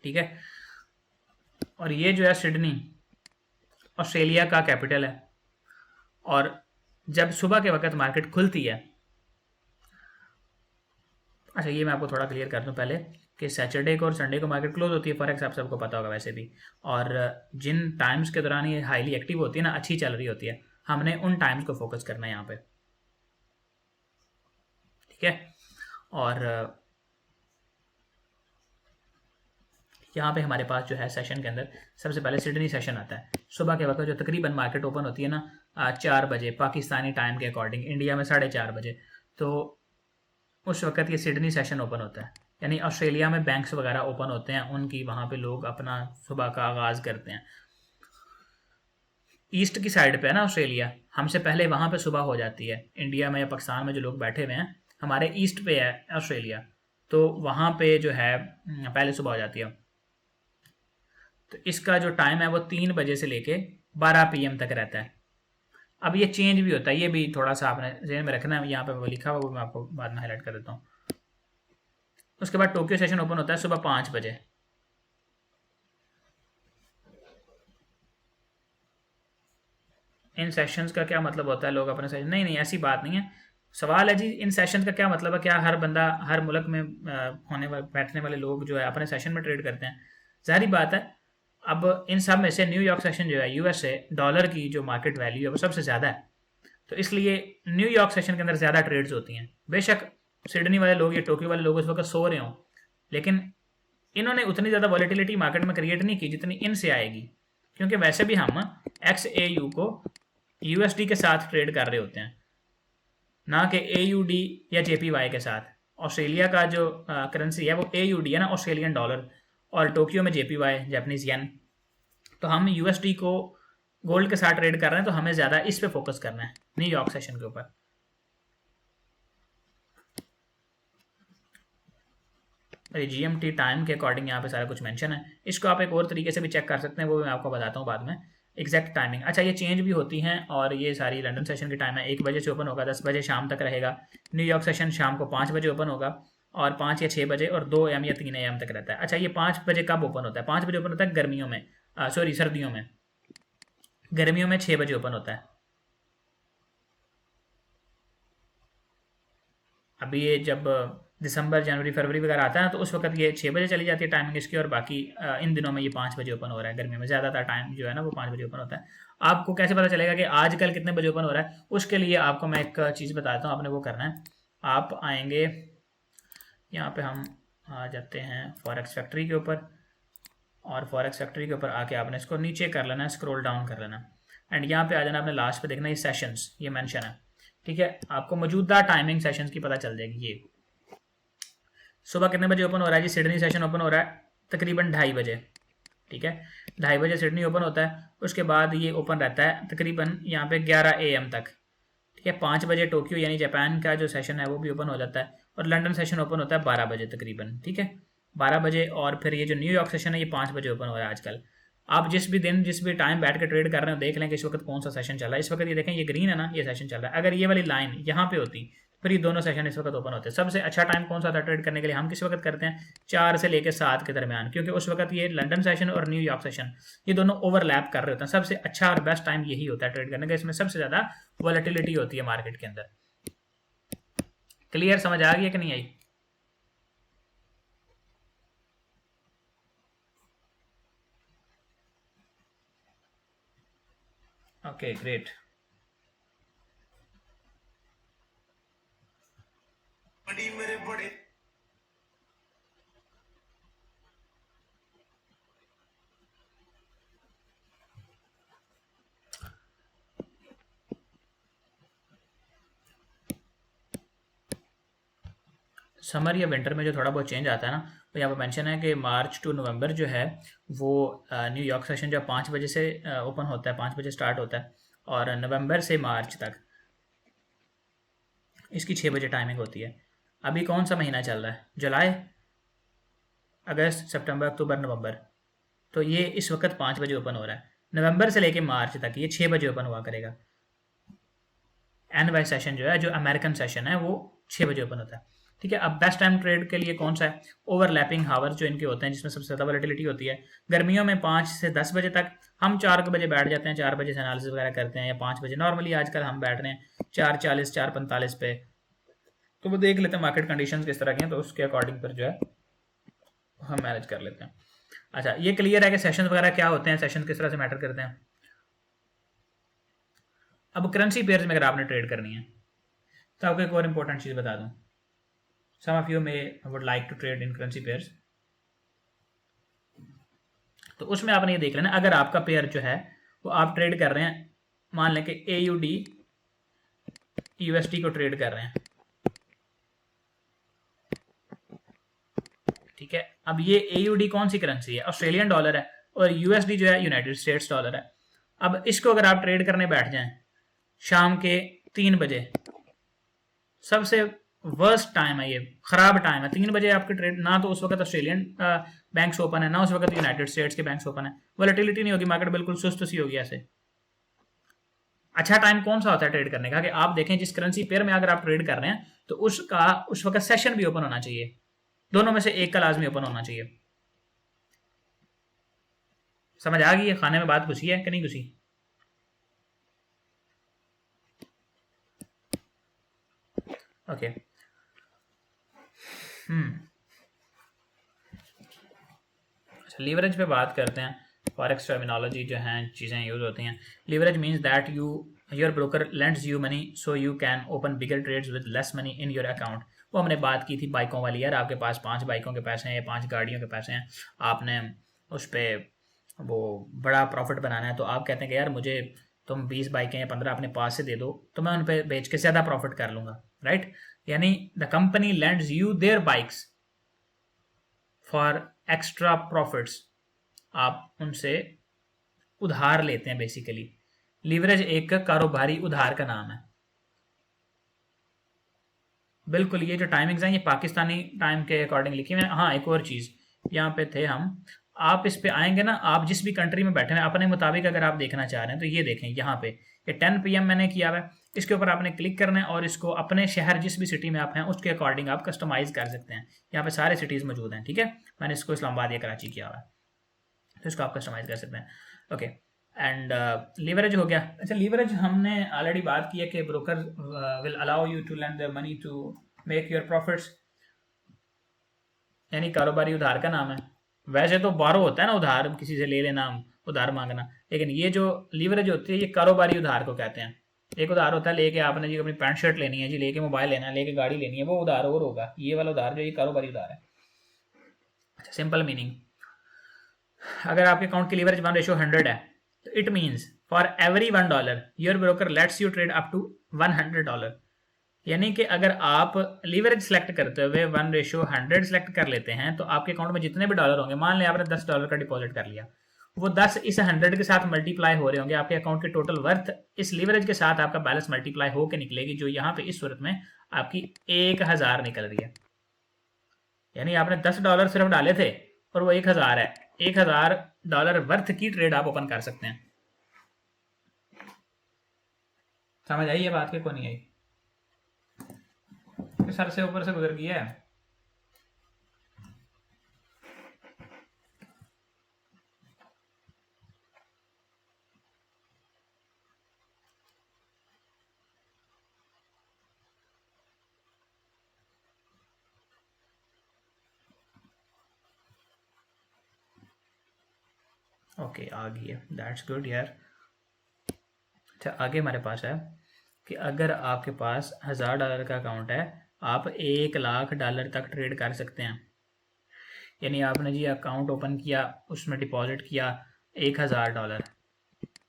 ठीक है। और ये जो है सिडनी ऑस्ट्रेलिया का कैपिटल है, और जब सुबह के वक्त मार्केट खुलती है, अच्छा ये मैं आपको थोड़ा क्लियर कर दूं पहले कि सैटरडे को और संडे को मार्केट क्लोज होती है फॉरेक्स, आप सबको पता होगा वैसे भी, और जिन टाइम्स के दौरान ये हाईली एक्टिव होती है ना, अच्छी चल रही होती है, हमने उन टाइम्स को फोकस करना है यहाँ पे, ठीक है। और यहाँ पे हमारे पास जो है सेशन के अंदर सबसे पहले सिडनी सेशन आता है सुबह के वक्त, जो तकरीबन मार्केट ओपन होती है ना 4 बजे पाकिस्तानी टाइम के अकॉर्डिंग, इंडिया में 4:30 बजे, तो उस वक्त ये सिडनी सेशन ओपन होता है। यानी ऑस्ट्रेलिया में बैंक्स वगैरह ओपन होते हैं, उनकी वहाँ पे लोग अपना सुबह का आगाज़ करते हैं। ईस्ट की साइड पे है ना ऑस्ट्रेलिया, हमसे पहले वहाँ पे सुबह हो जाती है। इंडिया में या पाकिस्तान में जो लोग बैठे हुए हैं, हमारे ईस्ट पे है ऑस्ट्रेलिया, तो वहाँ पे जो है पहले सुबह हो जाती है। तो इसका जो टाइम है वो 3 बजे से लेके 12 PM तक रहता है, अब ये चेंज भी होता है, ये भी थोड़ा सा आपने ज़हन में रखना है, यहाँ पे वो लिखा हुआ वो मैं आपको बाद में हाईलाइट कर देता हूँ। उसके बाद टोक्यो सेशन ओपन होता है सुबह 5 बजे। इन सेशंस का क्या मतलब होता है, लोग अपने सेशन, नहीं नहीं ऐसी बात नहीं है। सवाल है जी इन सेशंस का क्या मतलब है, क्या हर बंदा हर मुल्क में होने वाले बैठने वाले लोग जो है अपने सेशन में ट्रेड करते हैं? ज़ाहिर बात है। अब इन सब में से न्यूयॉर्क सेशन जो है यूएसए डॉलर की जो मार्केट वैल्यू है वो सबसे ज़्यादा है, तो इसलिए न्यूयॉर्क सेशन के अंदर ज़्यादा ट्रेड्स होती हैं। बेशक सिडनी वाले लोग या टोक्यो वाले लोग उस वक्त सो रहे हों, लेकिन इन्होंने उतनी ज़्यादा वॉलेटिलिटी मार्केट में क्रिएट नहीं की जितनी इनसे आएगी, क्योंकि वैसे भी हम XAU को USD के साथ ट्रेड कर रहे होते हैं, ना कि AUD या JPY के साथ। ऑस्ट्रेलिया का जो करेंसी है वो AUD है ना, ऑस्ट्रेलियन डॉलर, और टोक्यो में JPY जापानीज येन। तो हम USD को गोल्ड के साथ ट्रेड कर रहे हैं, तो हमें ज़्यादा इस पे फोकस करना है न्यूयॉर्क सेशन के ऊपर। GMT टाइम के अकॉर्डिंग यहाँ पे सारा कुछ मेंशन है। इसको आप एक और तरीके से भी चेक कर सकते हैं, वो मैं आपको बताता हूँ बाद में एग्जैक्ट टाइमिंग। अच्छा ये चेंज भी होती हैं, और ये सारी लंदन सेशन की टाइम है 1 बजे से ओपन होगा, 10 बजे शाम तक रहेगा। न्यूयॉर्क सेशन शाम को 5 बजे ओपन होगा, और 5 या 6 बजे, और 2 AM या 3 AM तक रहता है। अच्छा ये 5 बजे कब ओपन होता है? 5 बजे ओपन होता है गर्मियों में, सॉरी सर्दियों में। गर्मियों में 6 बजे ओपन होता है। अभी ये जब दिसंबर जनवरी फरवरी वगैरह आता है तो उस वक्त ये 6 बजे चली जाती है टाइमिंग इसकी, और बाकी इन दिनों में ये 5 बजे ओपन हो रहा है। गर्मियों में ज़्यादातर टाइम जो है ना वो 5 बजे ओपन होता है। आपको कैसे पता चलेगा कि आजकल कितने बजे ओपन हो रहा है? उसके लिए आपको मैं एक चीज़ बताता हूँ, आपने वो करना है। आप आएंगे यहाँ पे, हम आ जाते हैं फॉरेक्स फैक्ट्री के ऊपर, और फॉरेक्स फैक्ट्री के ऊपर आके आपने इसको नीचे कर लेना है, स्क्रॉल डाउन कर लेना, एंड यहाँ पे आ जाना, आपने लास्ट पे देखना ये सेशंस, ये मेंशन है, ठीक है। आपको मौजूदा टाइमिंग सेशंस की पता चल जाएगी। ये सुबह कितने बजे ओपन हो रहा है जी? सिडनी सेशन ओपन हो रहा है तकरीबन 2:30 बजे, ठीक है। 2:30 बजे सिडनी ओपन होता है, उसके बाद ये ओपन रहता है तकरीबन यहाँ पे 11 AM तक, ठीक है। 5 बजे टोक्यो यानी जापान का जो सेशन है वो भी ओपन हो जाता है, और लंदन सेशन ओपन होता है 12 बजे तकरीबन, ठीक है, 12 बजे। और फिर ये जो न्यूयॉर्क सेशन है ये 5 बजे ओपन हो रहा है आजकल। आप जिस भी दिन जिस भी टाइम बैठ के ट्रेड कर रहे हो देख लें कि इस वक्त कौन सा सेशन चल रहा है। इस वक्त ये देखें ये ग्रीन है ना, ये सेशन चल रहा है। अगर ये वाली लाइन यहाँ पे होती फिर ये दोनों सेशन इस वक्त ओपन होते हैं। सबसे अच्छा टाइम कौन सा था ट्रेड करने के लिए? हम किस वक्त करते हैं? 4 से लेकर 7 के दरमियान, क्योंकि उस वक्त ये लंदन सेशन और न्यूयॉर्क सेशन ये दोनों ओवरलैप कर रहे होते हैं। सबसे अच्छा और बेस्ट टाइम यही होता है ट्रेड करने का, इसमें सबसे ज़्यादा वॉलेटिलिटी होती है मार्केट के अंदर। क्लियर, समझ आ गई है कि नहीं आई? Okay great. मेरे बड़े समर या विंटर में जो थोड़ा बहुत चेंज आता है ना, तो यहाँ पर मेंशन है कि मार्च टू नवंबर जो है वो न्यूयॉर्क सेशन जो 5 बजे से ओपन होता है, 5 बजे स्टार्ट होता है, और नवंबर से मार्च तक इसकी 6 बजे टाइमिंग होती है। अभी कौन सा महीना चल रहा है? जुलाई, अगस्त, सितंबर, अक्टूबर, नवंबर। तो ये इस वक्त 5 बजे ओपन हो रहा है। नवंबर से लेके मार्च तक ये 6 बजे ओपन हुआ करेगा। NY सेशन जो है, जो अमेरिकन सेशन है, वो 6 बजे ओपन होता है, ठीक है। अब बेस्ट टाइम ट्रेड के लिए कौन सा है? ओवरलैपिंग हावर्स जो इनके होते हैं, जिसमें सबसे ज़्यादा वॉलेटिलिटी होती है। गर्मियों में 5 से 10 बजे तक, हम 4 बजे बैठ जाते हैं, 4 बजे से एनालिसिस वगैरह करते हैं, या 5 बजे नॉर्मली आजकल हम बैठ रहे हैं 4:40, 4:45 पे। तो वो देख लेते हैं मार्केट कंडीशंस किस तरह की हैं, तो उसके अकॉर्डिंग पर जो है हम मैनेज कर लेते हैं। अच्छा ये क्लियर है कि सेशन वगैरह क्या होते हैं, सेशन किस तरह से मैटर करते हैं। अब करेंसी पेयर्स में अगर आपने ट्रेड करनी है तो आपको एक और इंपॉर्टेंट चीज़ बता दूं। Some of you may would like to trade in currency pairs, तो उसमें आपने ये देख लेना, अगर आपका पेयर जो है वो आप ट्रेड कर रहे हैं, मान लें कि AUD USD को ट्रेड कर रहे हैं, ठीक है। अब ये AUD कौन सी करेंसी है? ऑस्ट्रेलियन डॉलर है, और USD जो है यूनाइटेड स्टेट्स डॉलर है। अब इसको अगर आप ट्रेड करने बैठ जाएं शाम के 3 बजे, सबसे वर्स्ट टाइम है, ये खराब टाइम है 3 बजे आपके ट्रेड, ना तो उस वक्त ऑस्ट्रेलियन बैंक्स ओपन है, ना उस वक्त यूनाइटेड स्टेट्स के बैंक्स ओपन है, वॉलेटिलिटी नहीं होगी, मार्केट बिल्कुल सुस्त सी होगी ऐसे। अच्छा टाइम कौन सा होता है ट्रेड करने का कि आप देखें जिस करेंसी पेयर में अगर आप ट्रेड कर रहे हैं तो उसका उस वक्त सेशन भी ओपन होना चाहिए, दोनों में से एक का लाजमी ओपन होना चाहिए। समझ आ गई है? खाने में बात घुसी है कि नहीं घुसी? ओके। अच्छा, लीवरेज पे बात करते हैं। फॉरेक्स टर्मिनोलॉजी जो हैं चीज़ें यूज़ होती हैं। Leverage means that your broker lends you money so you can open bigger trades with less money in your account. वो हमने बात की थी बाइकों वाली, यार आपके पास 5 बाइकों के पैसे हैं या 5 गाड़ियों के पैसे हैं, आपने उस पर वो बड़ा प्रॉफिट बनाना है, तो आप कहते हैं कि यार मुझे तुम 20 बाइकें या 15 अपने पास से दे दो तो मैं उन पर बेच के ज़्यादा प्रॉफिट कर लूँगा, राइट। यानी the company lends you their bikes for extra profits, आप उनसे उधार लेते हैं बेसिकली। लीवरेज एक कारोबारी उधार का नाम है। बिल्कुल, ये जो टाइमिंग्स हैं ये पाकिस्तानी टाइम के अकॉर्डिंग लिखी हुई हैं। हाँ, एक और चीज़ यहाँ पे थे हम, आप इस पे आएंगे ना, आप जिस भी कंट्री में बैठे हैं अपने मुताबिक अगर आप देखना चाह रहे हैं तो ये देखें यहाँ पे, ये 10 PM मैंने किया हुआ है, इसके ऊपर आपने क्लिक करना है और इसको अपने शहर जिस भी सिटी में आप हैं उसके अकॉर्डिंग आप कस्टमाइज़ कर सकते हैं। यहाँ पे सारे सिटीज़ मौजूद हैं, ठीक है। मैंने इसको इस्लामाबाद या कराची किया हुआ है, तो इसको आप कस्टमाइज़ कर सकते हैं। ओके, एंड लीवरेज हो गया। अच्छा, लीवरेज हमने ऑलरेडी बात की है कि broker will allow you to lend the money to make your profits, यानी कारोबारी उधार का नाम है। वैसे तो बारो होता है ना, उधार किसी से ले लेना, उधार मांगना, लेकिन ये जो लीवरेज होती है ये कारोबारी उधार को कहते हैं। एक उधार होता है लेके आपने जी अपनी पैंट शर्ट लेनी है जी, लेके मोबाइल लेना है, लेके गाड़ी लेनी है, वो उधार और होगा। ये वाला उधार जो ये कारोबारी उधार है। अच्छा, सिंपल मीनिंग, अगर आपके अकाउंट की लीवरेज 1:100 है तो it means for every $1 your broker lets you trade up to $100। यानी कि अगर आप लीवरेज सेलेक्ट करते हुए 1:100 सेलेक्ट कर लेते हैं तो आपके अकाउंट में जितने भी डॉलर होंगे, मान लें आपने $10 का डिपॉजिट कर लिया, वो 10 इस 100 के साथ मल्टीप्लाई हो रहे होंगे, आपके अकाउंट की टोटल वर्थ इस लीवरेज के साथ आपका बैलेंस मल्टीप्लाई होकर निकलेगी, जो यहाँ पे इस सूरत में आपकी 1000 निकल रही है। यानी आपने $10 सिर्फ डाले थे और वो 1000 है। $1000 वर्थ की ट्रेड आप ओपन कर सकते हैं। समझ आई ये बात के को नहीं आई? सर से ऊपर से गुजर गई है। ओके, आ गई है, दैट्स गुड यार। अच्छा, आगे हमारे पास है कि अगर आपके पास $1000 का अकाउंट है, आप $1,00,000 तक ट्रेड कर सकते हैं। यानी आपने जी अकाउंट ओपन किया, उसमें डिपॉजिट किया $1000,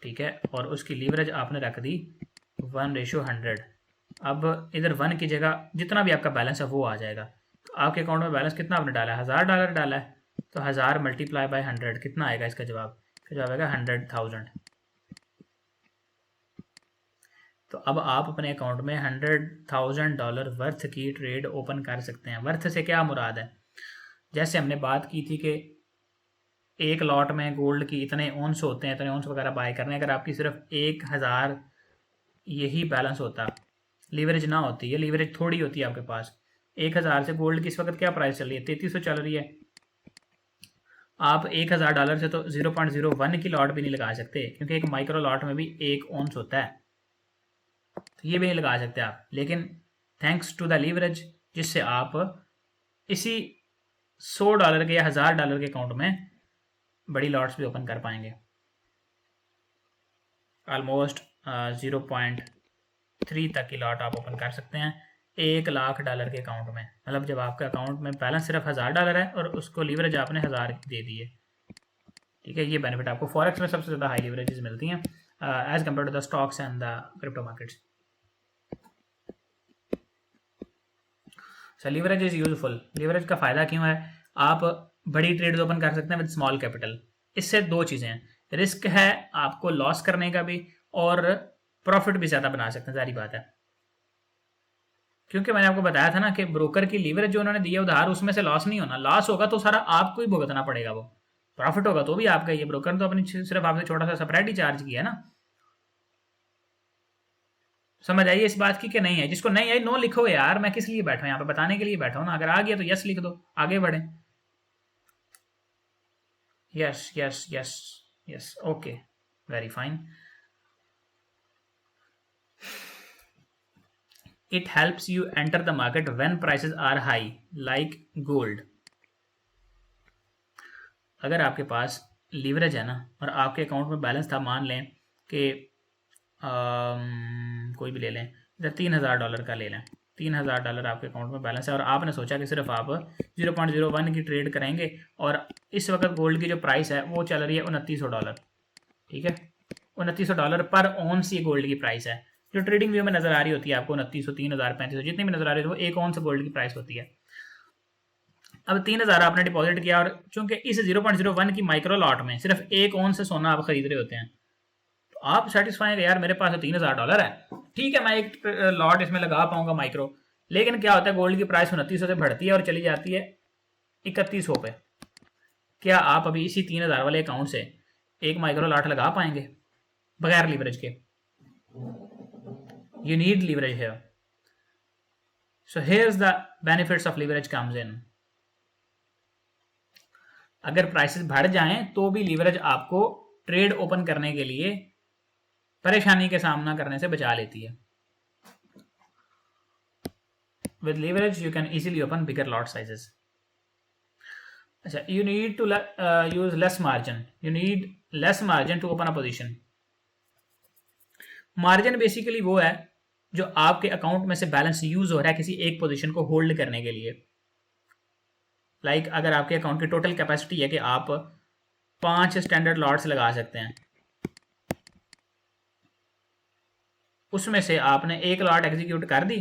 ठीक है, और उसकी लीवरेज आपने रख दी 1:100। अब इधर 1 की जगह जितना भी आपका बैलेंस है वो आ जाएगा। तो आपके अकाउंट में बैलेंस कितना आपने डाला है? $1000 डाला है, तो 1000 मल्टीप्लाई बाय 100 कितना आएगा? इसका जवाब आएगा 100,000। तो अब आप अपने अकाउंट में $100,000 वर्थ की ट्रेड ओपन कर सकते हैं। वर्थ से क्या मुराद है? जैसे हमने बात की थी कि एक लॉट में गोल्ड की इतने ओंस होते हैं, इतने ओंस वगैरह बाय करने, अगर आपकी सिर्फ 1000 यही बैलेंस होता, लीवरेज ना होती, ये लीवरेज थोड़ी होती है आपके पास। 1000 से गोल्ड की इस वक्त क्या प्राइस चल रही है? 3300 चल रही है। आप $1000 से तो 0.01 की लॉट भी नहीं लगा सकते, क्योंकि एक माइक्रो लॉट में भी 1 ओंस होता है, तो ये भी नहीं लगा सकते आप। लेकिन थैंक्स टू द लीवरेज, जिससे आप इसी $100 के या $1000 के अकाउंट में बड़ी लॉट्स भी ओपन कर पाएंगे। ऑलमोस्ट 0.3 तक की लॉट आप ओपन कर सकते हैं $1,00,000 के अकाउंट में। मतलब जब आपके अकाउंट में बैलेंस सिर्फ $1000 है और उसको लीवरेज आपने 1000 दे दी है, ठीक है। ये बेनिफिट आपको फॉरेक्स में सबसे ज़्यादा हाई लीवरेजेस मिलती हैं as compared to the stocks and the crypto markets. So leverage is useful. Leverage का फ़ायदा क्यों है? आप बड़ी ट्रेड्स ओपन कर सकते हैं विद स्मॉल कैपिटल। इससे दो चीज़ें हैं, रिस्क है आपको लॉस करने का भी, और प्रॉफिट भी ज़्यादा बना सकते हैं, सारी बात है। क्योंकि मैंने आपको बताया था ना कि ब्रोकर की लीवरेज जो उन्होंने दिया उधार, उसमें से लॉस नहीं होना। लॉस होगा तो सारा आपको ही भुगतना पड़ेगा, वो प्रॉफिट होगा तो भी आपका। ये ब्रोकर तो अपनी सिर्फ आपसे छोटा सा स्प्रेड ही चार्ज किया है ना। समझ आई इस बात की कि नहीं है? जिसको नहीं आई नो लिखो यार, मैं किस लिए बैठा हूँ यहाँ पे? बताने के लिए बैठा हूँ ना। अगर आ गया तो यस लिख दो, आगे बढ़े। Yes yes yes yes, okay, very fine. It helps you enter the market when prices are high, like gold. अगर आपके पास लीवरेज है ना और आपके अकाउंट में बैलेंस था, मान लें कि कोई भी ले लें, इधर $3000 का ले लें, $3000 आपके अकाउंट में बैलेंस है और आपने सोचा कि सिर्फ आप 0.01 की ट्रेड करेंगे और इस वक्त गोल्ड की जो प्राइस है वो चल रही है $2900, ठीक है? $2900 पर ऑन्स ये गोल्ड की प्राइस है, जो ट्रेडिंग व्यू में नजर आ रही होती है आपको, 2900, 3000, 3500, जितनी भी नजर आ रही है वो एक ऑन्स गोल्ड की प्राइस होती है। अब 3000 आपने डिपॉजिट किया और चूंकि इस 0.01 की माइक्रो लॉट में सिर्फ एक ऑन से सोना आप खरीद रहे होते हैं, तो आप सेटिस्फाई है यार मेरे पास तो $3000 है, ठीक है मैं एक लॉट इसमें लगा पाऊंगा माइक्रो। लेकिन क्या होता है, गोल्ड की प्राइस 2900 से बढ़ती है और चली जाती है 3100 पे। क्या आप अभी इसी 3000 वाले अकाउंट से एक माइक्रो लॉट लगा पाएंगे बगैर लीवरेज के? You need leverage here. So here's the benefits of leverage comes in. अगर प्राइसेस बढ़ जाएं तो भी लीवरेज आपको ट्रेड ओपन करने के लिए परेशानी के सामना करने से बचा लेती है। With leverage you can easily open bigger lot sizes. अच्छा, you need to use less margin. You need less margin to open a position. Margin basically वो है जो आपके अकाउंट में से बैलेंस यूज हो रहा है किसी एक पोजीशन को होल्ड करने के लिए। लाइक अगर आपके अकाउंट की टोटल कैपेसिटी है कि आप 5 स्टैंडर्ड लॉट्स लगा सकते हैं, उसमें से आपने एक लॉट एग्जीक्यूट कर दी,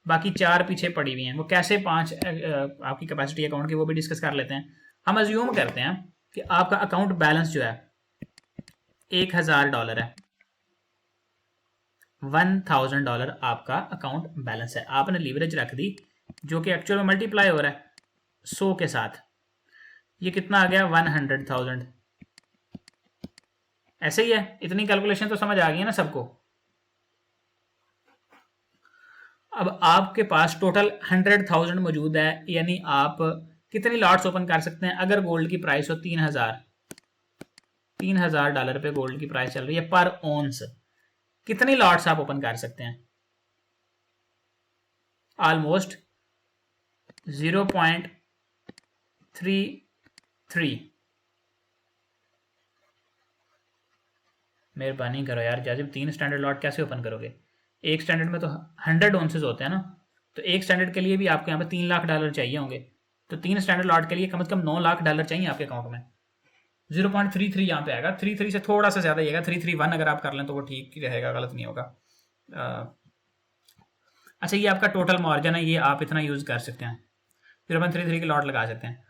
बाकी 4 पीछे पड़ी हुई हैं। वो कैसे 5 आपकी कैपेसिटी अकाउंट की वो भी डिस्कस कर लेते हैं। हम अज्यूम करते हैं कि आपका अकाउंट बैलेंस जो है $1000 है, $1000 आपका अकाउंट बैलेंस है। आपने लीवरेज रख दी जो कि एक्चुअल में मल्टीप्लाई हो रहा है 100 के साथ, ये कितना आ गया 100,000। ऐसे ही है, इतनी कैलकुलेशन तो समझ आ गई है ना सबको। अब आपके पास टोटल 100,000 मौजूद है, यानी आप कितनी लॉट्स ओपन कर सकते हैं? अगर गोल्ड की प्राइस हो $3000 पे गोल्ड की प्राइस चल रही है पर ऑन्स, कितनी लॉट्स आप ओपन कर सकते हैं? ऑलमोस्ट 0.33। मेहरबानी करो यार जाजिब, 3 स्टैंडर्ड लॉट कैसे ओपन करोगे? एक स्टैंडर्ड में तो 100 ऑन्सेस होते हैं ना, तो एक स्टैंडर्ड के लिए भी आपको यहाँ पे $3 लाख चाहिए होंगे, तो 3 स्टैंडर्ड लॉट के लिए कम से कम $9 लाख चाहिए आपके अकाउंट में। 0.33 यहाँ पे आएगा, 33 से थोड़ा सा ज्यादा ही आएगा, 331 अगर आप कर लें तो वो ठीक ही रहेगा, गलत नहीं होगा। अच्छा, ये आपका टोटल मार्जिन है, ये आप इतना यूज कर सकते हैं, 0.33 की लॉट लगा सकते हैं।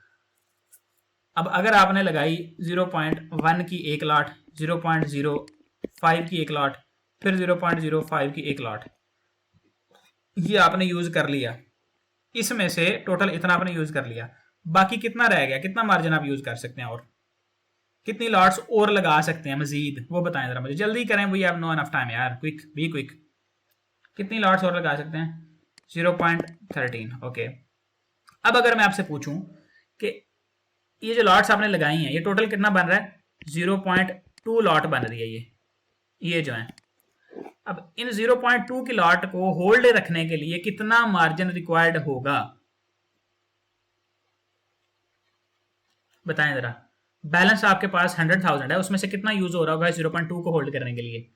अब अगर आपने लगाई 0.1 की एक लॉट, 0.05 की एक लॉट, फिर 0.05 की एक लॉट, ये आपने यूज कर लिया, इसमें से टोटल इतना आपने यूज कर लिया, बाकी कितना रह गया? कितना मार्जिन आप यूज कर सकते हैं और कितनी लॉट्स और लगा सकते हैं मजीद, वो बताएं जरा मुझे, जल्दी करें, we have no enough time यार, क्विक बी क्विक। कितनी लॉट्स और लगा सकते हैं? 0.13। ओके, अब अगर मैं आपसे पूछूं कि ये जो लॉट्स आपने लगाई हैं ये टोटल कितना बन रहा है? 0.2 लॉट बन रही है ये जो है। अब इन 0.2 की लॉट को होल्ड रखने के लिए कितना मार्जिन रिक्वायर्ड होगा बताएं जरा। बैलेंस आपके पास 100,000 है, उसमें से कितना यूज हो रहा होगा 0.2 को होल्ड करने के लिए?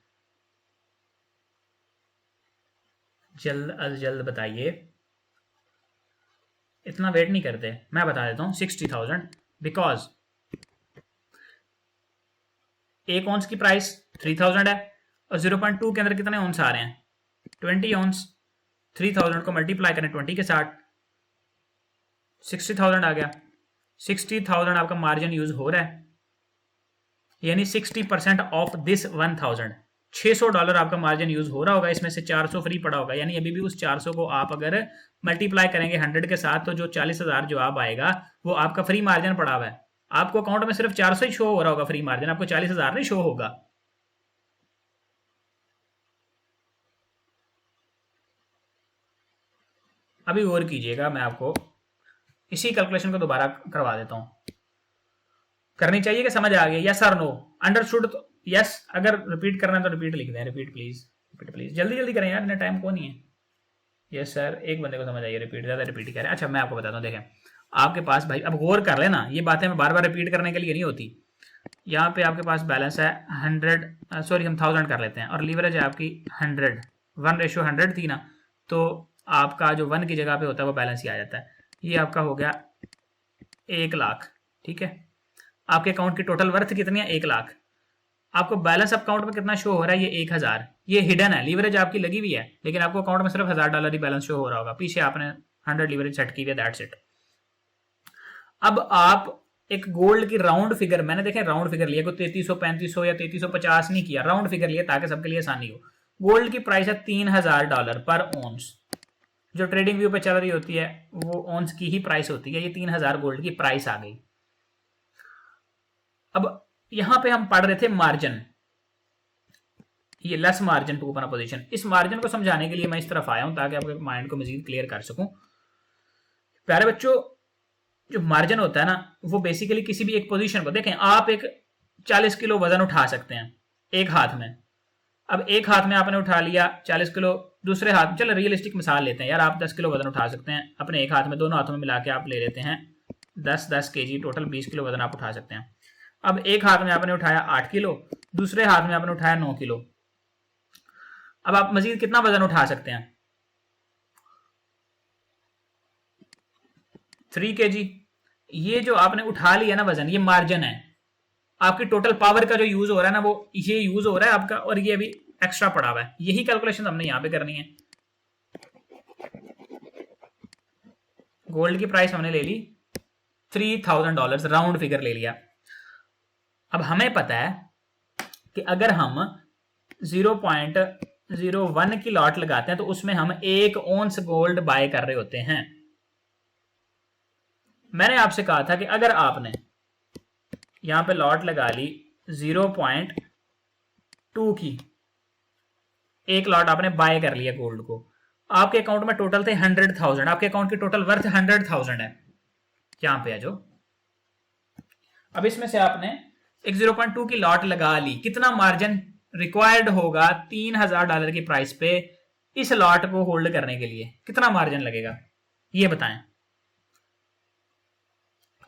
जल्द अज जल्द बताइए, इतना वेट नहीं करते, मैं बता देता हूं 60,000, बिकॉज एक ऑन्स की प्राइस 3000 है और 0.2 के अंदर कितने ऑन्स आ रहे हैं? 20 ऑन्स। 3000 को मल्टीप्लाई करें 20 के साथ, 60,000 आ गया। 60,000 आपका मार्जिन यूज हो रहा है, यानी 60% ऑफ दिस 1000, $600 आपका मार्जिन यूज हो रहा होगा, इसमें से 400 फ्री पड़ा होगा, यानी अभी भी उस 400 को आप अगर मल्टीप्लाई करेंगे 100 के साथ तो जो 40,000 जवाब आएगा वो आपका फ्री मार्जिन पड़ा हुआ है। आपको अकाउंट में सिर्फ 400 ही शो हो रहा होगा फ्री मार्जिन, आपको 40,000 नहीं शो होगा। अभी और कीजिएगा, मैं आपको इसी कैलकुलेशन को दोबारा करवा देता हूं। करनी चाहिए कि समझ आ गया? यस और नो? अंडरस्टूड तो यस, अगर रिपीट करना है तो रिपीट लिख दें। रिपीट प्लीज, रिपीट प्लीज, जल्दी जल्दी करें यार, इतना टाइम को नहीं है। यस सर, एक बंदे को समझ आइए, रिपीट, ज्यादा रिपीट करें। अच्छा मैं आपको बताता हूँ, देखें आपके पास भाई, अब गौर कर लेना, ये बातें मैं बार बार रिपीट करने के लिए नहीं होती। यहाँ पे आपके पास बैलेंस है 100, सॉरी हम 1000 कर लेते हैं, और लीवरेज है आपकी 100, 1:100 थी ना, तो आपका जो 1 की जगह पे होता है वो बैलेंस ही आ जाता है। ये आपका हो गया 1,00,000, ठीक है। आपके अकाउंट की टोटल वर्थ कितनी है? 1,00,000। आपको बैलेंस अकाउंट में कितना शो हो रहा है? ये 1,000। ये हिडन है, लीवरेज आपकी लगी हुई है, लेकिन आपको अकाउंट में सिर्फ $1,000 ही बैलेंस शो हो रहा होगा, पीछे आपने 100 लीवरेज सेट की हुई है, दैट्स इट। अब आप एक गोल्ड की राउंड फिगर, मैंने देखे राउंड फिगर लिया, कोई 3300, 3500 या 3350 नहीं किया, राउंड फिगर लिया ताकि सबके लिए आसानी हो। गोल्ड की प्राइस है $3,000 पर ओंस, जो ट्रेडिंग व्यू पे चल रही होती है वो ओंस की ही प्राइस होती है। ये 3,000 गोल्ड की प्राइस आ गई। अब यहां पे हम पढ़ रहे थे मार्जिन, ये less margin to open position. इस मार्जिन को समझाने के लिए मैं इस तरफ आया हूं ताकि आपके माइंड को मजीद क्लियर कर सकूं। प्यारे बच्चों, जो मार्जिन होता है ना, वो बेसिकली किसी भी एक पोजीशन को, देखें आप एक 40 किलो वजन उठा सकते हैं एक हाथ में। अब एक हाथ में आपने उठा लिया 40 किलो, दूसरे हाथ में, चलो रियलिस्टिक मिसाल लेते हैं यार, आप 10 किलो वजन उठा सकते हैं अपने एक हाथ में, दोनों हाथों में मिला के आप ले लेते हैं 10-10 kg, टोटल 20 किलो वजन आप उठा सकते हैं। अब एक हाथ में आपने उठाया 8 किलो, दूसरे हाथ में आपने उठाया 9 किलो। अब आप मजीद कितना वजन उठा सकते हैं? 3 kg। ये जो आपने उठा लिया ना वजन, ये मार्जिन है। आपकी टोटल पावर का जो यूज हो रहा है ना, वो ये यूज हो रहा है आपका, और ये अभी एक्स्ट्रा पड़ा हुआ है। यही कैलकुलेशन हमने यहां पे करनी है। गोल्ड की प्राइस हमने ले ली $3,000, राउंड फिगर ले लिया। अब हमें पता है कि अगर हम 0.01 की लॉट लगाते हैं तो उसमें हम 1 ओंस गोल्ड बाय कर रहे होते हैं। मैंने आपसे कहा था कि अगर आपने यहां पे लॉट लगा ली 0.2 की, एक लॉट आपने बाय कर लिया गोल्ड को, आपके अकाउंट में टोटल थे 100,000, आपके अकाउंट की टोटल वर्थ 100,000 है यहां पे है जो। अब इसमें से आपने एक 0.2 की लॉट लगा ली, कितना मार्जिन रिक्वायर्ड होगा $3,000 की प्राइस पे इस लॉट को होल्ड करने के लिए? कितना मार्जिन लगेगा ये बताएं।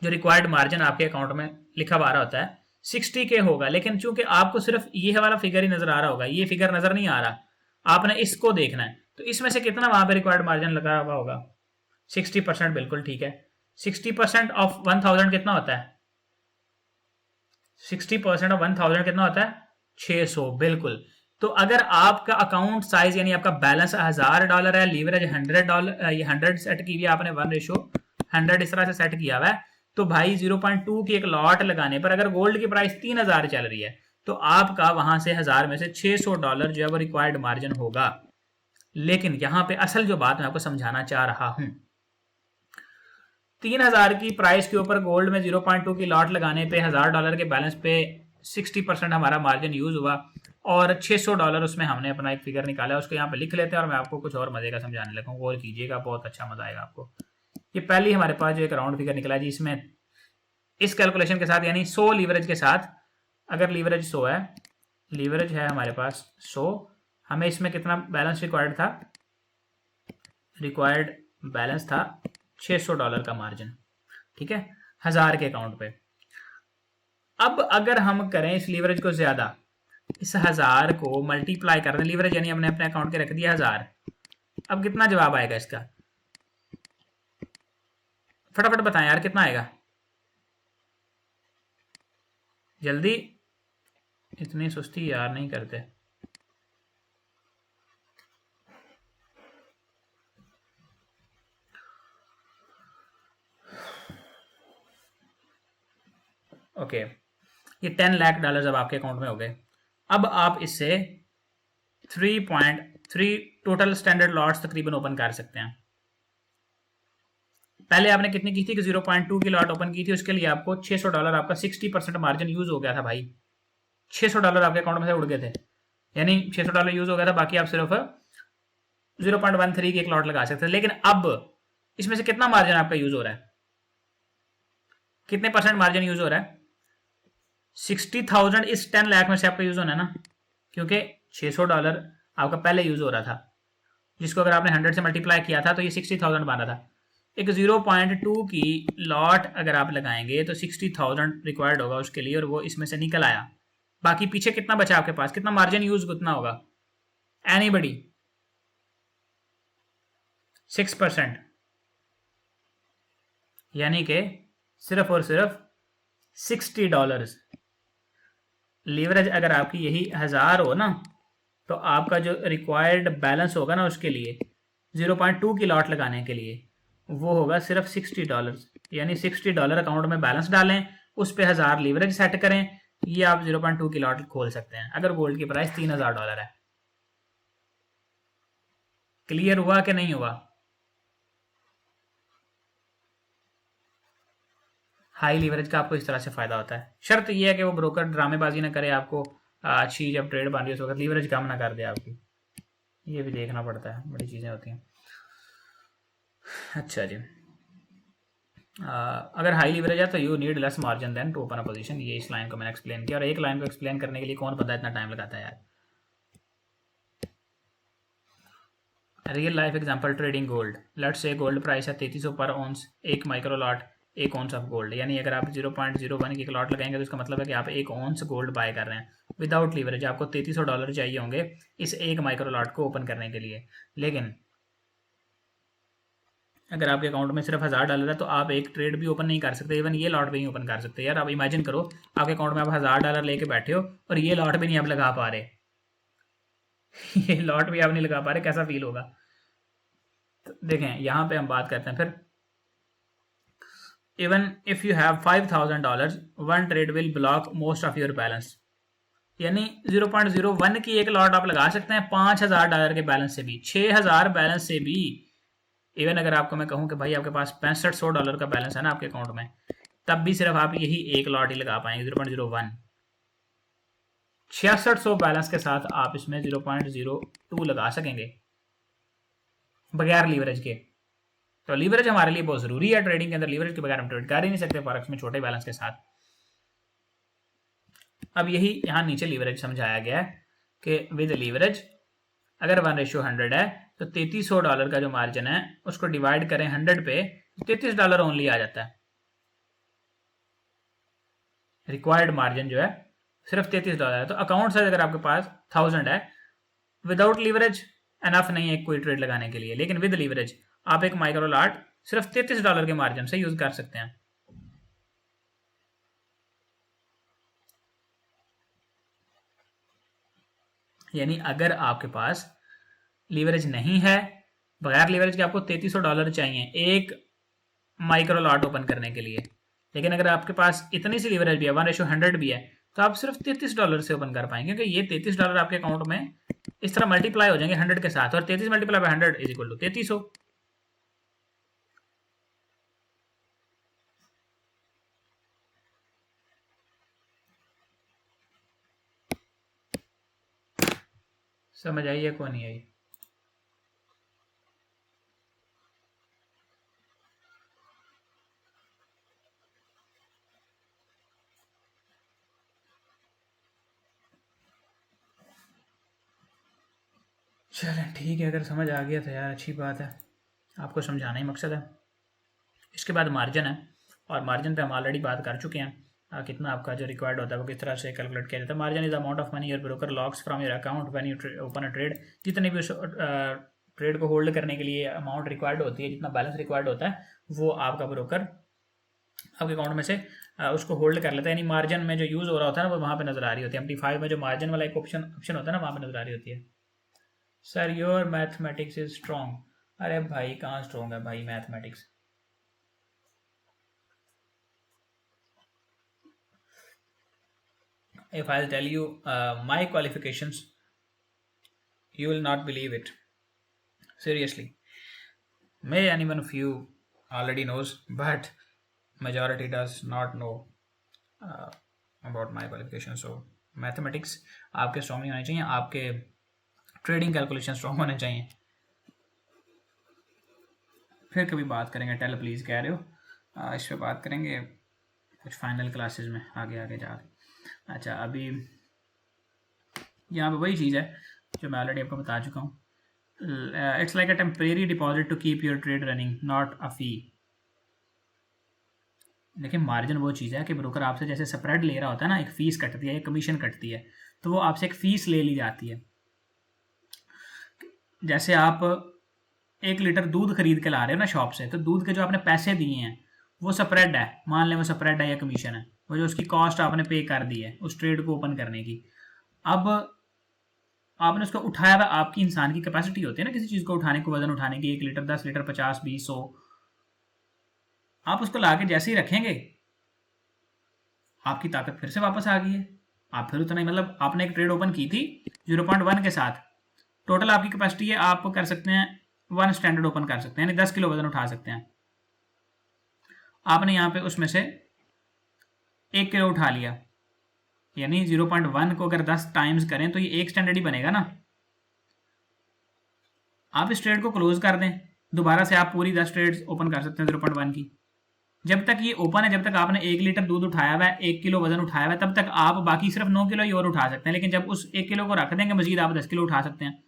जो रिक्वायर्ड मार्जिन आपके अकाउंट में लिखा हुआ होता है 60 के होगा, लेकिन चूंकि आपको सिर्फ ये वाला फिगर ही नजर आ रहा होगा, ये फिगर नजर नहीं आ रहा, आपने इसको देखना है, तो इसमें से कितना वहां पे रिक्वायर्ड मार्जिन लगा हुआ होगा? 60%, बिल्कुल ठीक है। 60% ऑफ 1000 कितना होता है? 60% ऑफ 1000 कितना होता है? 600, बिल्कुल। तो अगर आपका अकाउंट साइज यानी आपका बैलेंस $1000 है, लीवरेज $100, ये 100 सेट की हुई है आपने, 1:100 इस तरह से सेट किया हुआ है, तो भाई 0.2 की एक लॉट लगाने पर अगर गोल्ड की प्राइस 3,000 चल रही है तो आपका वहां से 1000 में से $600 जो है वो रिक्वायर्ड मार्जिन होगा। लेकिन यहां पे असल जो बात मैं आपको समझाना चाह रहा हूं, 3,000 की प्राइस के ऊपर गोल्ड में 0.2 की लॉट लगाने पे $1000 के बैलेंस पे 60% हमारा मार्जिन यूज हुआ, और $600 उसमें हमने अपना एक फिगर निकाला, उसको यहाँ पे लिख लेते हैं और मैं आपको कुछ और मजे का समझाने लगा हूँ, गौर कीजिएगा, बहुत अच्छा मजा आएगा आपको। ये पहली हमारे पास जो एक राउंड फिगर निकला जी, इसमें इस कैलकुलेशन के साथ यानी 100 लीवरेज के साथ, अगर लीवरेज 100 है, लीवरेज है हमारे पास 100, हमें इसमें कितना बैलेंस रिक्वायर्ड था? रिक्वायर्ड बैलेंस था $600 का मार्जिन, ठीक है, 1000 के अकाउंट पे। अब अगर हम करें इस लीवरेज को ज्यादा, इस 1000 को मल्टीप्लाई कर दें, लीवरेज यानी हमने अपने अकाउंट के रख दिया 1000, अब कितना जवाब आएगा इसका? फटाफट बताएं यार, कितना आएगा जल्दी, इतनी सुस्ती यार नहीं करते। ओके, ये $10 लाख अब आपके अकाउंट में हो गए। अब आप इससे 3.3 टोटल स्टैंडर्ड लॉट्स तकरीबन ओपन कर सकते हैं। पहले आपने कितनी की थी कि 0.2 की लॉट ओपन की थी, उसके लिए आपको $600, आपका 60% मार्जिन यूज हो गया था भाई। $600 आपके अकाउंट में से उड़ गए थे, यानी $600 यूज हो गया था, बाकी आप सिर्फ 0.13 की एक लॉट लगा सकते हैं, लेकिन अब इसमें से कितना मार्जिन आपका यूज हो रहा है, कितने परसेंट मार्जिन यूज हो रहा है? 60,000 इस 10 लाख में से आपका यूज होना है ना, क्योंकि $600 आपका पहले यूज हो रहा था, जिसको अगर आपने 100 से मल्टीप्लाई किया था तो ये 60,000 बन रहा था। एक 0.2 की लॉट अगर आप लगाएंगे तो 60,000 रिक्वायर्ड होगा उसके लिए, और वो इसमें से निकल आया। बाकी पीछे कितना बचा आपके पास, कितना मार्जिन यूज कितना होगा? एनीबडी? 6%, यानी कि सिर्फ और सिर्फ $60। लीवरेज अगर आपकी यही 1000 हो ना, तो आपका जो रिक्वायर्ड बैलेंस होगा ना उसके लिए 0.2 की लॉट लगाने के लिए, वो होगा सिर्फ $60। यानी $60 अकाउंट में बैलेंस डालें, उस पर 1000 लीवरेज सेट करें, ये आप 0.2 की लॉट खोल सकते हैं अगर गोल्ड की प्राइस $3000 है। क्लियर हुआ कि नहीं हुआ? हाई लीवरेज का आपको इस तरह से फायदा होता है। शर्त यह है कि वो ब्रोकर ड्रामेबाजी ना करे, आपको अच्छी जब ट्रेड बन रही है उस वक्त लीवरेज कम ना कर दे आपकी, ये भी देखना पड़ता है, बड़ी चीज़ें होती हैं। अच्छा जी, अगर हाई लीवरेज है तो you need less margin then to open a position. ये इस लाइन को मैंने एक्सप्लेन किया, और एक लाइन को एक्सप्लेन करने के लिए कौन बंदा इतना टाइम लगाता है यार। Real life example, trading gold. Let's say gold price है 3300 पर ऑन्स, एक माइक्रो लॉट 1 ऑन्स ऑफ गोल्ड, यानी अगर आप 0.01 की एक लॉट लगाएंगे तो इसका मतलब है कि आप 1 ऑन्स गोल्ड बाय कर रहे हैं विदाउट लीवरेज। आपको $3300 चाहिए होंगे इस एक माइक्रो लॉट को ओपन करने के लिए। लेकिन अगर आपके अकाउंट में सिर्फ $1000 है तो आप एक ट्रेड भी ओपन नहीं कर सकते, इवन ये लॉट भी नहीं ओपन कर सकते। यार आप इमेजिन करो, आपके अकाउंट में आप $1000 लेके बैठे हो और ये लॉट भी नहीं आप लगा पा रहे ये लॉट भी आप नहीं लगा पा रहे, कैसा फील होगा? तो देखें यहाँ पे हम बात करते हैं फिर, even if you have $5000 one trade will block most of your balance. यानी 0.01 की एक लॉट आप लगा सकते हैं $5000 के बैलेंस से भी, 6000 बैलेंस से भी। इवन अगर आपको मैं कहूं कि भाई आपके पास $6500 का बैलेंस है ना आपके अकाउंट में, तब भी सिर्फ आप यही एक लॉट ही लगा पाएंगे 0.01। 6600 बैलेंस के साथ आप इसमें 0.02 लगा सकेंगे बगैर लीवरेज के। तो लीवरेज हमारे लिए बहुत जरूरी है ट्रेडिंग के अंदर, लीवरेज के बगैर हम ट्रेड कर ही नहीं सकते फॉरेक्स में छोटे बैलेंस के साथ। अब यही यहाँ नीचे लीवरेज समझाया गया है कि विद लीवरेज अगर 1:100 है तो $3300 का जो मार्जिन है उसको डिवाइड करें 100 पे, $33 ओनली आ जाता है। रिक्वायर्ड मार्जिन जो है सिर्फ $33 है। तो अकाउंट साइज अगर आपके पास 1000 है, विदाउट लीवरेज एनफ नहीं है कोई ट्रेड लगाने के लिए, लेकिन विद लीवरेज आप एक माइक्रो लॉट सिर्फ $33 के मार्जिन से यूज कर सकते हैं। यानी अगर आपके पास लीवरेज नहीं है, बगैर लीवरेज के आपको $3300 चाहिए एक माइक्रो लॉट ओपन करने के लिए, लेकिन अगर आपके पास इतनी सी लीवरेज भी है 1:100 भी है, तो आप सिर्फ $33 से ओपन कर पाएंगे, क्योंकि ये $33 आपके अकाउंट में इस तरह मल्टीप्लाई हो जाएंगे 100 के साथ, और 33 multiply by 100 is equal to 3300। समझ आई है कौन नहीं आई? चलें ठीक है, अगर समझ आ गया तो यार अच्छी बात है, आपको समझाना ही मकसद है। इसके बाद मार्जिन है, और मार्जिन पे हम ऑलरेडी बात कर चुके हैं। कितना आपका जो रिक्वायर्ड होता है वो किस तरह से कैलकुलेट किया जाता है। Margin is amount of money your broker locks from your account when you open a trade. जितने भी उस ट्रेड को होल्ड करने के लिए अमाउंट रिक्वायर्ड होती है, जितना बैलेंस रिक्वायर्ड होता है, वो आपका ब्रोकर आपके अकाउंट में से उसको होल्ड कर लेता है। यानी मार्जिन में जो यूज़ हो रहा होता है ना वो वहाँ पे नजर आ रही होती है। MT5 में जो मार्जिन वाला एक ऑप्शन होता है ना, वहाँ पे नजर आ रही होती है। Sir your mathematics is strong. अरे भाई कहाँ स्ट्रॉन्ग है भाई mathematics? If I'll tell you my qualifications, you will not believe it. Seriously. May anyone of you already knows, but majority does not know about my qualifications. So mathematics आपके strong नहीं होने चाहिए, आपके trading calculation strong होने चाहिए। फिर कभी बात करेंगे, टेल प्लीज़ कह रहे हो, इस पर बात करेंगे कुछ फाइनल क्लासेस में आगे आगे जाके। अच्छा, अभी यहाँ पे वही चीज़ है जो मैं ऑलरेडी आपको बता चुका हूँ। It's like a temporary deposit to keep your trade running, not a fee. लेकिन मार्जिन वो चीज़ है कि ब्रोकर आपसे जैसे स्प्रेड ले रहा होता है ना, एक फ़ीस कटती है, एक कमीशन कटती है, तो वो आपसे एक फ़ीस ले ली जाती है। जैसे आप 1 लीटर दूध खरीद के ला रहे हो ना शॉप से, तो दूध के जो आपने पैसे दिए हैं वो स्प्रेड है, मान लें वो स्प्रेड है या कमीशन है, वो जो उसकी कॉस्ट आपने पे कर दी है उस ट्रेड को ओपन करने की। अब आपने उसको उठाया हुआ, आपकी इंसान की कैपेसिटी होती है ना किसी चीज़ को उठाने को, वजन उठाने की, 1 लीटर 10 लीटर 50 20 100, आप उसको ला के जैसे ही रखेंगे आपकी ताकत फिर से वापस आ गई है। आप फिर उतना ही, मतलब आपने एक ट्रेड ओपन की थी 0.1 के साथ, टोटल आपकी कैपेसिटी है, आप कर सकते हैं 1 स्टैंडर्ड ओपन कर सकते हैं, यानी 10 किलो वजन उठा सकते हैं। आपने यहाँ पे उसमें से 1 किलो उठा लिया, यानी 0.1 को अगर 10 टाइम्स करें तो ये 1 स्टैंडर्ड ही बनेगा ना। आप इस ट्रेड को क्लोज कर दें, दोबारा से आप पूरी 10 ट्रेड्स ओपन कर सकते हैं 0.1 की। जब तक ये ओपन है, जब तक आपने 1 लीटर दूध उठाया हुआ है, 1 किलो वजन उठाया हुआ है, तब तक आप बाकी सिर्फ 9 किलो ही और उठा सकते हैं। लेकिन जब उस 1 किलो को रख देंगे, मजीद आप 10 किलो उठा सकते हैं।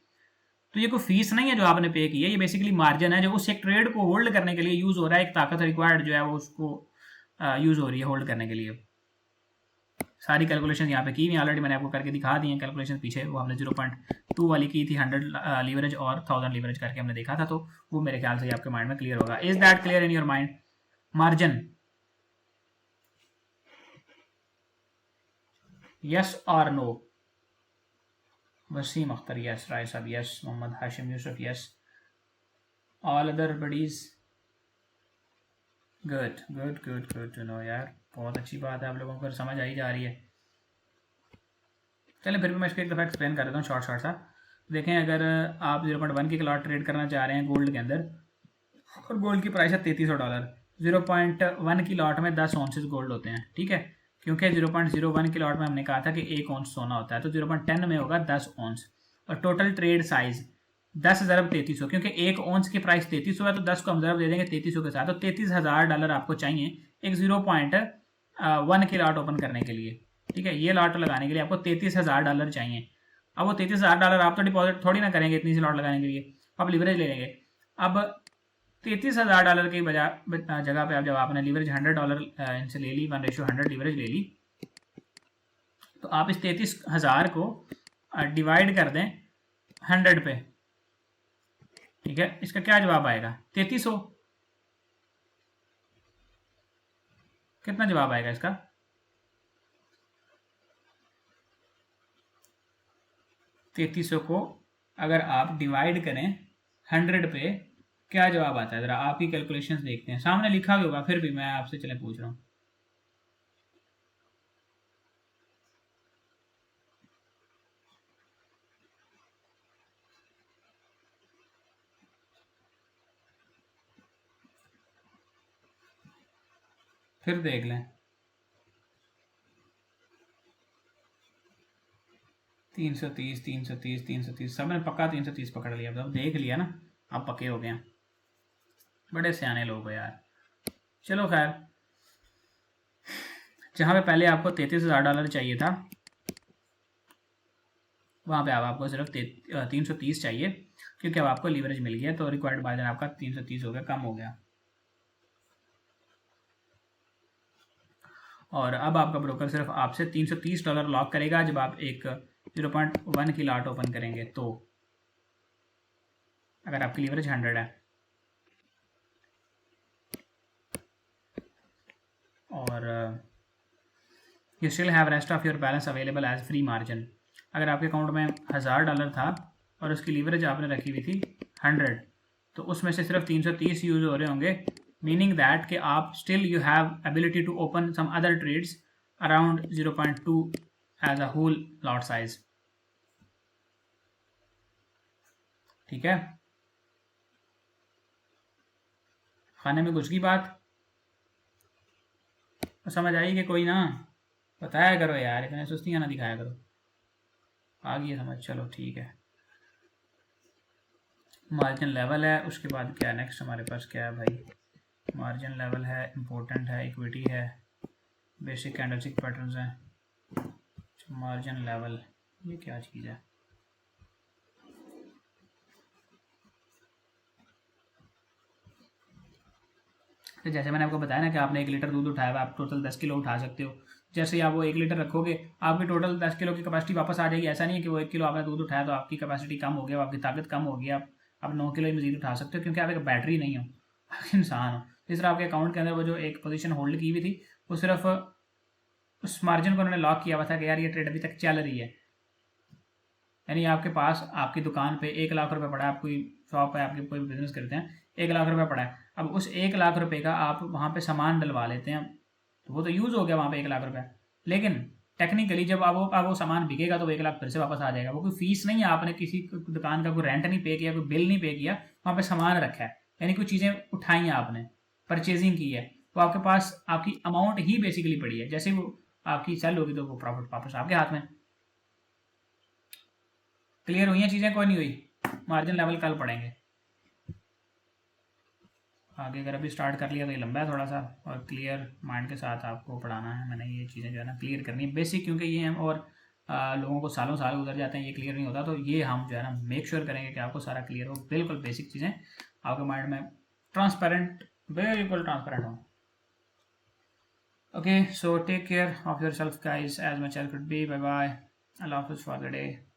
तो ये कोई फीस नहीं है जो आपने पे की है, ये बेसिकली मार्जिन है जो उस एक ट्रेड को होल्ड करने के लिए यूज हो रहा है, एक ताकत रिक्वायर्ड जो है वो उसको यूज हो रही है होल्ड करने के लिए। सारी कैलकुलेशन यहाँ पे की हुई ऑलरेडी, मैंने आपको करके दिखा दी है कैलकुलेशन पीछे। वो हमने 0.2 वाली की थी, 100 लीवरेज और 1000 लीवरेज करके हमने देखा था, तो वो मेरे ख्याल से आपके माइंड में क्लियर होगा। Is that clear in your mind? Margin, yes और no? Wasim Akhtar yes, Rai Sahab yes, Mohammad Hashim Yusuf yes, all other buddies good good good good to know यार, बहुत अच्छी बात है, आप लोगों को समझ आई जा रही है। चलिए फिर भी मैं इसको एक दफ़ा एक्सप्लेन कर देता हूँ शॉर्ट शॉर्ट सा। देखें, अगर आप 0.1 की लॉट ट्रेड करना चाह रहे हैं गोल्ड के अंदर, और गोल्ड की प्राइस है $3300, 0.1 की लॉट में 10 ऑन्सेस गोल्ड होते हैं, ठीक है, क्योंकि 0.01 की लॉट में हमने कहा था कि 1 ऑन्स सोना होता है, तो 0.10 में होगा 10 ऑन्स। और टोटल ट्रेड साइज 10 ज़रब 3300, क्योंकि 1 ऑन्स की प्राइस 3300 है, तो 10 को हम ज़रब दे देंगे 3300 के साथ, तो $33,000 आपको चाहिए एक 0.1 की लॉट ओपन करने के लिए, ठीक है। ये लॉट लगाने के लिए आपको $33,000 चाहिए। अब वो $33,000 आप तो डिपॉजिट थोड़ी ना करेंगे इतनी सी लॉट लगाने के लिए, आप लिवरेज ले लेंगे। अब $33,000 की जगह पे, अब जब आपने लीवरेज $100 इनसे ले ली, 1:100 लीवरेज ले ली, तो आप इस 33,000 को डिवाइड कर दें 100 पे, ठीक है। इसका क्या जवाब आएगा? 3300। कितना जवाब आएगा इसका? 3300 को अगर आप डिवाइड करें 100 पे, क्या जवाब आता है? जरा आपकी कैलकुलेशंस देखते हैं, सामने लिखा भी होगा, फिर भी मैं आपसे चले पूछ रहा हूँ। फिर देख लें, 330 330 330, सब ने पक्का 330 पकड़ लिया, अब देख लिया ना, आप पक्के हो गए हैं। बड़े सियाने लोग हो यार। चलो खैर, जहाँ पे पहले आपको $33,000 चाहिए था, वहाँ पे अब आपको सिर्फ 330 चाहिए, क्योंकि अब आपको लीवरेज मिल गया, तो रिक्वायर्ड मार्जिन आपका 330 हो गया, कम हो गया। और अब आपका ब्रोकर सिर्फ आपसे $330 लॉक करेगा जब आप एक 0.1 की लॉट ओपन करेंगे, तो अगर आपकी लीवरेज 100 है और you still have rest of your balance available as free margin. अगर आपके अकाउंट में $1000 था और उसकी लीवरेज आपने रखी हुई थी 100, तो उसमें से सिर्फ 330 यूज हो रहे होंगे, मीनिंग दैट कि आप still you have ability to open some other trades around 0.2 as a whole lot size, ठीक है। खाने में कुछ की बात समझ आई कि कोई ना? बताया करो यार, इतने सुस्तियाँ ना दिखाया करो। आ गई समझ, चलो ठीक है। मार्जिन लेवल है, उसके बाद क्या नेक्स्ट हमारे पास क्या है भाई, मार्जिन लेवल है, इम्पोर्टेंट है, इक्विटी है, बेसिक कैंडलस्टिक पैटर्न्स हैं, मार्जिन लेवल, ये क्या चीज़ है। तो जैसे मैंने आपको बताया ना कि आपने 1 लीटर दूध उठाया हुआ, आप टोटल 10 किलो उठा सकते हो। जैसे ही आप वो 1 लीटर रखोगे, आपकी टोटल 10 किलो की कैपेसिटी वापस आ जाएगी। ऐसा नहीं है कि वो 1 किलो आपने दूध उठाया तो आपकी कैपेसिटी कम हो गया, आपकी ताकत कम हो गई, आप 9 किलो ही मजीद उठा सकते हो, क्योंकि आप एक बैटरी नहीं हो, आप इंसान हो। इस तरह आपके अकाउंट के अंदर वो जो एक पोजीशन होल्ड की हुई थी, वो सिर्फ उस मार्जिन को उन्होंने लॉक किया हुआ था कि यार ये ट्रेड अभी तक चल रही है। यानी आपके पास आपकी दुकान पे 1 लाख रुपए पड़ा है, आप कोई शॉप है, आपकी कोई बिजनेस करते हैं, 1 लाख रुपए पड़ा है। अब उस 1 लाख रुपए का आप वहाँ पे सामान डलवा लेते हैं, तो वो तो यूज़ हो गया वहाँ पे 1 लाख रुपए। लेकिन टेक्निकली जब आप वो सामान बिकेगा तो वो 1 लाख फिर से वापस आ जाएगा। वो कोई फीस नहीं है, आपने किसी दुकान का कोई रेंट नहीं पे किया, कोई बिल नहीं पे किया, वहाँ पे सामान रखा है, यानी कोई चीज़ें उठाई हैं आपने, परचेजिंग की है, तो आपके पास आपकी अमाउंट ही बेसिकली पड़ी है। जैसे वो आपकी सेल होगी तो वो प्रॉफिट वापस आपके हाथ में। क्लियर हुई हैं चीज़ें? कोई नहीं हुई? मार्जिन लेवल कल पढ़ेंगे आगे। अगर अभी स्टार्ट कर लिया तो ये लंबा है थोड़ा सा, और क्लियर माइंड के साथ आपको पढ़ाना है। मैंने ये चीज़ें जो है ना क्लियर करनी है बेसिक, क्योंकि ये हम और लोगों को सालों साल गुजर जाते हैं, ये क्लियर नहीं होता। तो ये हम जो है ना मेक श्योर करेंगे कि आपको सारा क्लियर हो, बिल्कुल बेसिक चीज़ें आपके माइंड में ट्रांसपेरेंट, बिल्कुल ट्रांसपेरेंट हो। Okay, so take care of your self guys as much as could be. Bye bye, अल्लाह हाफिज़ फॉर द डे।